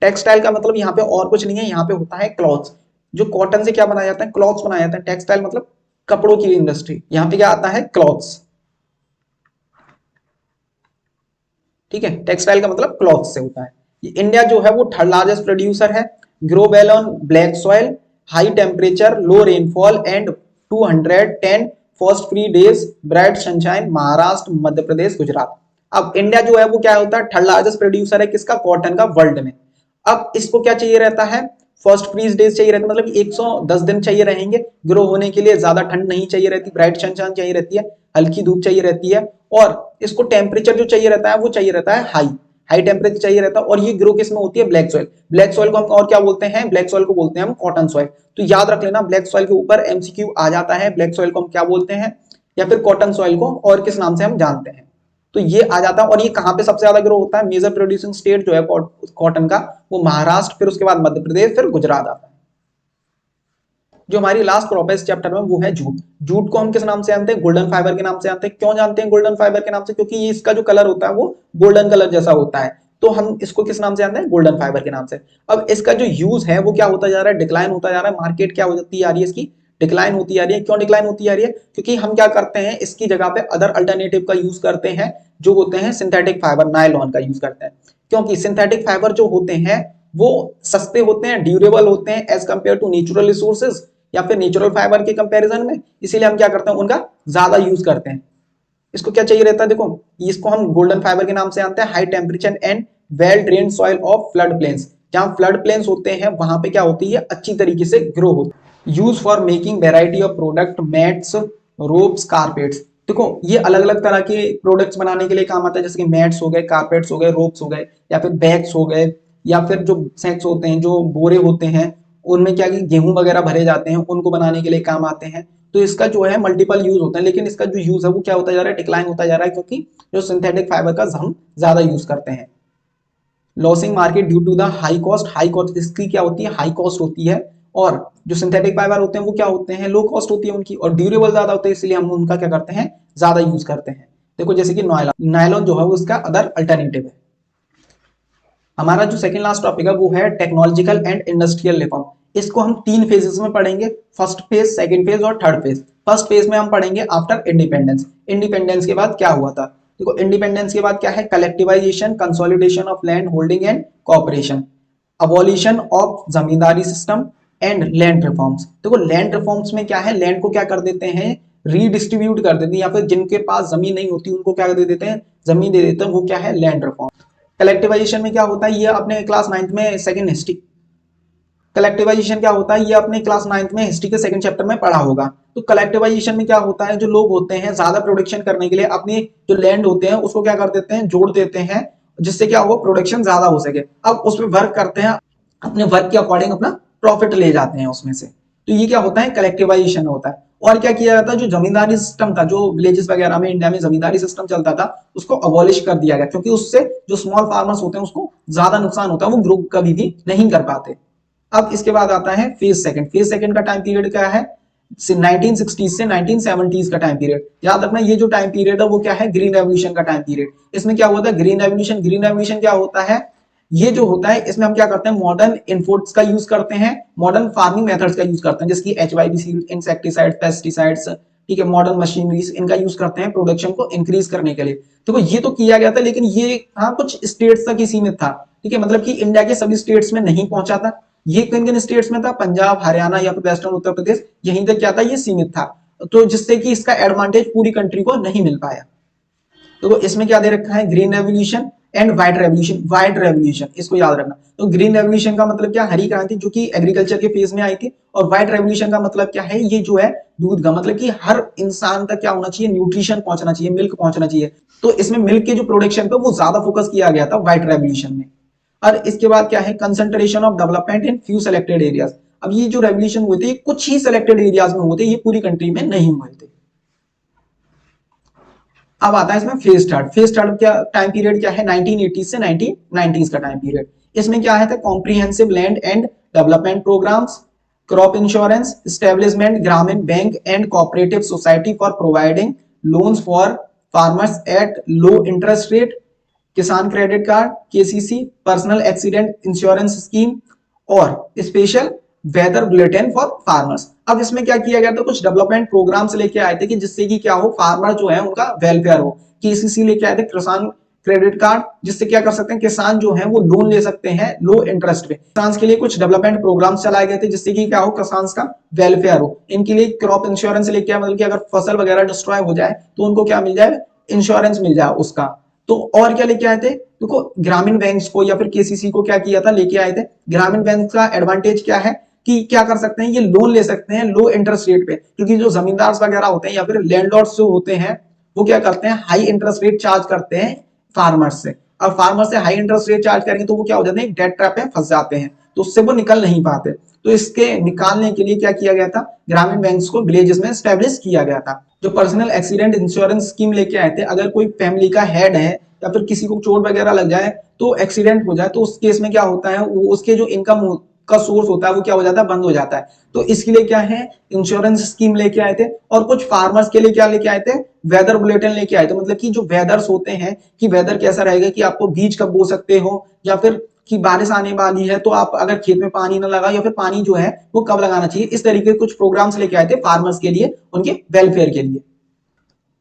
A: टेक्सटाइल का मतलब यहाँ पे और कुछ नहीं है, यहाँ पे होता है क्लॉथ्स। जो कॉटन से क्या बनाया जाता है, क्लॉथ्स बनाया जाता है। टेक्सटाइल मतलब कपड़ों की इंडस्ट्री, यहाँ पे क्या आता है, क्लॉथ्स। ठीक है, टेक्सटाइल का मतलब क्लॉथ से होता है। इंडिया जो है वो थर्ड लार्जेस्ट प्रोड्यूसर है। Grow well on black soil, high temperature, low rainfall and 210 frost free days, bright sunshine, Maharashtra, Madhya Pradesh, Gujarat. अब इंडिया जो है वो क्या होता है, थर्ड लार्जेस्ट प्रोड्यूसर है किसका, कॉटन का, वर्ल्ड में। अब इसको क्या चाहिए रहता है, फर्स्ट फ्रीज डेज चाहिए रहता है, मतलब 110 दिन चाहिए रहेंगे ग्रो होने के लिए। ज्यादा ठंड नहीं चाहिए रहती, ब्राइट सनशाइन चाहिए रहती है, हल्की धूप चाहिए रहती है। और इसको टेम्परेचर जो चाहिए रहता है वो चाहिए रहता है हाई, हाई टेम्परेचर चाहिए रहता है। और ये ग्रो किस में होती है, ब्लैक सॉइल। ब्लैक सॉइल को हम और क्या बोलते हैं, ब्लैक सॉइल को बोलते हैं हम कॉटन सॉइल। तो याद रख लेना, ब्लैक सॉइल के ऊपर एमसीक्यू आ जाता है, ब्लैक सॉइल को हम क्या बोलते हैं, या फिर कॉटन सॉइल को और किस नाम से हम जानते हैं। तो ये आ जाता है। और ये कहां पे सबसे ज्यादा ग्रो होता है, मेजर प्रोड्यूसिंग स्टेट जो है कॉटन का वो महाराष्ट्र, फिर उसके बाद मध्य प्रदेश, फिर गुजरात आता है। जो हमारी लास्ट क्रॉप है इस चैप्टर में वो है जूट। जूट को हम किस नाम से जानते हैं, गोल्डन फाइबर के नाम से जानते हैं। क्यों जानते हैं गोल्डन फाइबर के नाम से, क्योंकि इसका जो कलर होता है वो गोल्डन कलर जैसा होता है। तो हम इसको किस नाम से जानते हैं, गोल्डन फाइबर के नाम से। अब इसका जो यूज है वो क्या होता जा रहा है, डिक्लाइन होता जा रहा है। मार्केट क्या हो जाती आ रही है, इसकी डिक्लाइन होती आ रही है। क्यों डिक्लाइन होती आ रही है, क्योंकि हम क्या करते हैं, इसकी जगह पे अदर अल्टरनेटिव का यूज करते हैं, जो होते हैं सिंथेटिक फाइबर, नायलॉन का यूज करते हैं। क्योंकि सिंथेटिक फाइबर जो होते हैं वो सस्ते होते हैं, ड्यूरेबल होते हैं as compare to natural resources या फिर नेचुरल फाइबर के कंपैरिजन में। इसीलिए हम क्या करते हैं, उनका ज्यादा यूज करते हैं। इसको क्या चाहिए रहता है, देखो इसको हम गोल्डन फाइबर के नाम से जानते हैं। High temperature and well drained soil of flood plains, जहां फ्लड प्लेन्स होते हैं वहां पे क्या होती है, अच्छी तरीके से ग्रो होती है। Use for making variety of product, mats, ropes, carpets. देखो ये अलग अलग तरह के प्रोडक्ट्स बनाने के लिए काम आता है, जैसे कि मैट्स हो गए, कारपेट्स हो गए, रोप्स हो गए, या फिर बैग्स हो गए, या फिर जो सैक्स होते हैं, जो बोरे होते हैं, उनमें क्या कि गेहूं वगैरह भरे जाते हैं, उनको बनाने के लिए काम आते हैं। तो इसका जो है मल्टीपल यूज होता है, लेकिन इसका जो यूज है वो क्या होता जा रहा है, डिक्लाइन होता जा रहा है, क्योंकि जो सिंथेटिक फाइबर का हम ज्यादा यूज करते हैं। Losing market due to the high cost इसकी क्या होती है, हाई कॉस्ट होती है। और जो सिंथेटिक फाइबर होते हैं वो क्या होते हैं, लो कॉस्ट होती है उनकी, और ड्यूरेबल ज्यादा होते हैं, इसलिए हम उनका क्या करते हैं, ज्यादा यूज करते हैं। देखो जैसे कि नायलॉन, नायलॉन जो है वो उसका अदर अल्टरनेटिव है। हमारा जो सेकंड लास्ट टॉपिक है वो है टेक्नोलॉजिकल एंड इंडस्ट्रियल रिफॉर्म। इसको हम तीन फेजेस में पढ़ेंगे, फर्स्ट फेज, सेकंड फेज और थर्ड फेज। फर्स्ट फेज में हम पढ़ेंगे आफ्टर इंडिपेंडेंस, इंडिपेंडेंस के बाद क्या हुआ था। देखो इंडिपेंडेंस के बाद क्या है, collectivisation, consolidation of land holding and cooperation, abolition of zamindari system and land reforms. देखो लैंड रिफॉर्म्स में क्या है, लैंड को क्या कर देते हैं, रीडिस्ट्रीब्यूट कर देते हैं, या फिर जिनके पास जमीन नहीं होती उनको क्या दे देते हैं, जमीन दे देते हैं, वो क्या है, लैंड रिफॉर्म। कलेक्टिवाइजेशन में क्या होता है, ये अपने क्लास 9th में सेकंड हिस्ट्री, कलेक्टिवाइजेशन क्या होता है, ये अपने क्लास 9th में हिस्ट्री के सेकंड चैप्टर में पढ़ा होगा। तो कलेक्टिवाइजेशन में क्या होता है, जो लोग होते हैं ज्यादा प्रोडक्शन करने के लिए अपनी जो लैंड होते हैं उसको क्या कर देते हैं, जोड़ देते हैं, जिससे क्या हो, प्रोडक्शन ज्यादा हो सके। अब उस पर वर्क करते हैं, अपने वर्क के अकॉर्डिंग अपना प्रॉफिट ले जाते हैं उसमें से। तो ये क्या होता है, कलेक्टिवाइजेशन होता है। और क्या किया जाता है, जो जमींदारी सिस्टम था, जो विलेजेस वगैरह में इंडिया में जमींदारी सिस्टम चलता था, उसको अबॉलिश कर दिया गया, क्योंकि उससे जो स्मॉल फार्मर्स होते हैं उसको ज्यादा नुकसान होता है, वो ग्रो कभी भी नहीं कर पाते। अब इसके बाद आता है फेज सेकंड। फेज सेकंड का टाइम पीरियड क्या है, 1960 से 1970 का टाइम पीरियड। याद रखना ये जो टाइम पीरियड है वो क्या है, ग्रीन रेवोल्यूशन का टाइम पीरियड। इसमें क्या होता है, ग्रीन रेवोल्यूशन, ग्रीन रेवोल्यूशन क्या होता है, ये जो होता है इसमें हम क्या करते हैं, मॉडर्न इनपुट्स का यूज करते हैं, मॉडर्न फार्मिंग मेथड्स का यूज करते हैं, जैसे HYBC, इंसेक्टिसाइड, पेस्टिसाइड्स, ठीक है, मॉडर्न मशीनरीज, इनका यूज करते हैं प्रोडक्शन को इंक्रीज करने के लिए। देखो ये तो किया गया था, लेकिन ये हाँ कुछ स्टेट्स तक ही सीमित था, ठीक है, मतलब कि इंडिया के सभी स्टेट्स में नहीं पहुंचा था। ये किन किन स्टेट्स में था, पंजाब, हरियाणा या फिर वेस्टर्न उत्तर प्रदेश, यहीं तक क्या था, ये सीमित था। तो जिससे कि इसका एडवांटेज पूरी कंट्री को नहीं मिल पाया। तो इसमें क्या दे रखा है, green revolution and white revolution. White revolution इसको याद रखना। तो ग्रीन रेवोल्यूशन का मतलब क्या, हरी क्रांति, जो कि एग्रीकल्चर के फेज में आई थी। और व्हाइट रेवोल्यूशन का मतलब क्या है, ये जो है दूध का, मतलब कि हर इंसान तक क्या होना चाहिए, न्यूट्रिशन पहुंचना चाहिए, मिल्क पहुंचना चाहिए। तो इसमें मिल्क के जो प्रोडक्शन पे वो ज्यादा फोकस किया गया था व्हाइट रेवोल्यूशन में। और इसके बाद क्या है, concentration of development in few selected areas. अब ये जो रेवोल्यूशन हुए थे कुछ ही सेलेक्टेड एरियाज में हुए थे, ये पूरी कंट्री में नहीं हुए थे। अब आता है इसमें फेज थर्ड। फेज थर्ड क्या टाइम पीरियड क्या है, 1980 से 1990 का टाइम पीरियड। इसमें क्या है, comprehensive land and development programs, crop insurance, establishment Gramin bank and cooperative society for providing loans for farmers at low interest rate, Kisan credit card, KCC, personal accident insurance scheme, और special weather bulletin for farmers. अब इसमें क्या किया गया था, कुछ डेवलपमेंट प्रोग्राम्स लेके आए थे कि जिससे कि क्या हो, फार्मर जो है उनका वेलफेयर हो। KCC लेके आए थे, किसान क्रेडिट कार्ड, जिससे क्या कर सकते हैं, किसान जो है वो लोन ले सकते हैं लो इंटरेस्ट पे। किसान के लिए कुछ डेवलपमेंट प्रोग्राम्स चलाए गए थे, जिससे कि क्या हो, किसान का वेलफेयर हो। इनके लिए क्रॉप इंश्योरेंस लेके आए, मतलब कि अगर फसल वगैरह डिस्ट्रॉय हो जाए तो उनको क्या मिल जाए, इंश्योरेंस मिल जाए उसका। तो और क्या लेके आए थे, देखो ग्रामीण बैंक्स को या फिर KCC को क्या किया था, लेके आए थे। ग्रामीण बैंक का एडवांटेज क्या है कि क्या कर सकते हैं, ये लोन ले सकते हैं लो इंटरेस्ट रेट पे, क्योंकि जो जमींदार वगैरह होते हैं या फिर लैंडलॉर्ड्स जो होते हैं वो क्या करते हैं, हाई इंटरेस्ट रेट चार्ज करते हैं फार्मर्स से। अब फार्मर से हाई इंटरेस्ट रेट चार्ज करेंगे तो वो क्या हो जाते हैं, डेट ट्रैप में फंस जाते हैं, तो उससे वो निकल नहीं पाते। तो इसके निकालने के लिए क्या किया गया था, ग्रामीण बैंक्स को विलेजेस में स्टैब्लिश किया गया था। जो पर्सनल एक्सीडेंट इंश्योरेंस स्कीम लेके आए थे, अगर कोई फैमिली का हेड है या फिर किसी को चोट वगैरह लग जाए, तो एक्सीडेंट हो जाए, तो उस केस में क्या होता है, वो उसके जो इनकम का सोर्स होता है वो क्या हो जाता है, बंद हो जाता है। तो इसके लिए क्या है, इंश्योरेंस स्कीम लेके आए थे। और कुछ फार्मर्स के लिए क्या लेके आए थे, वेदर बुलेटिन लेके आए थे, मतलब कि जो वेदर्स होते हैं कि वेदर कैसा रहेगा, कि आपको बीज कब बो सकते हो, या फिर कि बारिश आने वाली है तो आप अगर खेत में पानी ना लगा, या फिर पानी जो है वो कब लगाना चाहिए। इस तरीके के कुछ प्रोग्राम्स लेके आए थे फार्मर्स के लिए, उनके वेलफेयर के लिए।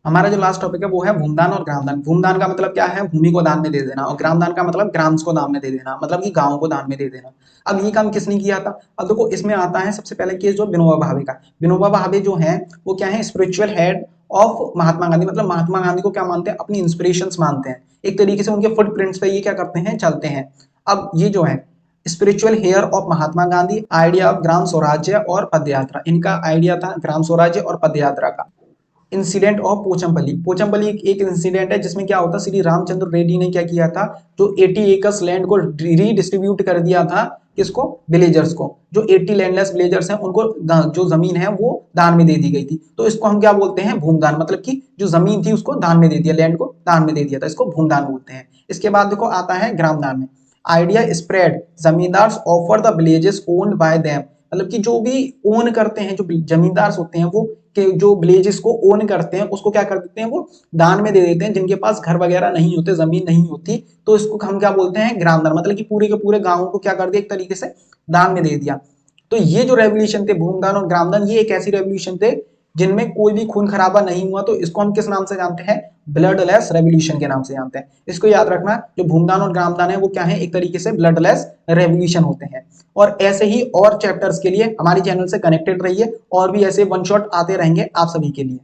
A: हमारा जो लास्ट टॉपिक है वो है भूमदान और ग्रामदान। भूमदान का मतलब क्या है, भूमि को दान में दे देना, और ग्रामदान का मतलब ग्राम्स को दान में दे देना, मतलब कि गांव को दान में दे देना। अब ये काम किसने किया था, अब देखो इसमें आता है सबसे पहले केस जो विनोबा भावे का। विनोबा भावे जो है वो क्या है, spiritual head of Mahatma Gandhi, मतलब महात्मा गांधी को क्या मानते हैं, अपनी इंस्पिरेशन मानते हैं, एक तरीके से उनके फुटप्रिंट्स पे ये क्या करते हैं, चलते हैं। अब ये जो है spiritual heir of Mahatma Gandhi, idea of Gram Swarajya और पदयात्रा, इनका आइडिया था ग्राम स्वराज्य और पदयात्रा का। Incident of Pochampally. पोचमपल्ली एक इंसिडेंट है जिसमें क्या होता, श्री रामचंद्र रेड्डी ने क्या किया था, जो 80 एकर्स लैंड को रीडिस्ट्रीब्यूट कर दिया था, किसको, विलेजर्स को। जो 80 लैंडलेस विलेजर्स हैं उनको जो जमीन है वो दान में दे दी गई थी। तो इसको हम क्या बोलते हैं, भूमदान, मतलब कि जो जमीन थी उसको दान में दे दिया, लैंड को दान में दे दिया था, इसको भूमदान बोलते हैं। इसके बाद देखो आता है ग्रामदान में। Idea spread, zamindars offer the villages owned by them, मतलब कि जो भी ओन करते हैं, जो जमींदार होते हैं वो के जो विलेजेस को ओन करते हैं उसको क्या कर देते हैं, वो दान में दे देते हैं। जिनके पास घर वगैरह नहीं होते, जमीन नहीं होती, तो इसको हम क्या बोलते हैं, ग्रामदान, मतलब कि पूरे के पूरे गांव को क्या कर दिया, एक तरीके से दान में दे दिया। तो ये जो रेवोल्यूशन थे, भूमदान और ग्रामदान, ये एक ऐसी रेवोल्यूशन थे जिनमें कोई भी खून खराबा नहीं हुआ। तो इसको हम किस नाम से जानते हैं, ब्लडलेस रेवोल्यूशन के नाम से जानते हैं। इसको याद रखना, जो भूमदान और ग्रामदान है वो क्या है, एक तरीके से ब्लडलेस रेवोल्यूशन होते हैं। और ऐसे ही और चैप्टर्स के लिए हमारे चैनल से कनेक्टेड रहिए, और भी ऐसे वन शॉट आते रहेंगे आप सभी के लिए।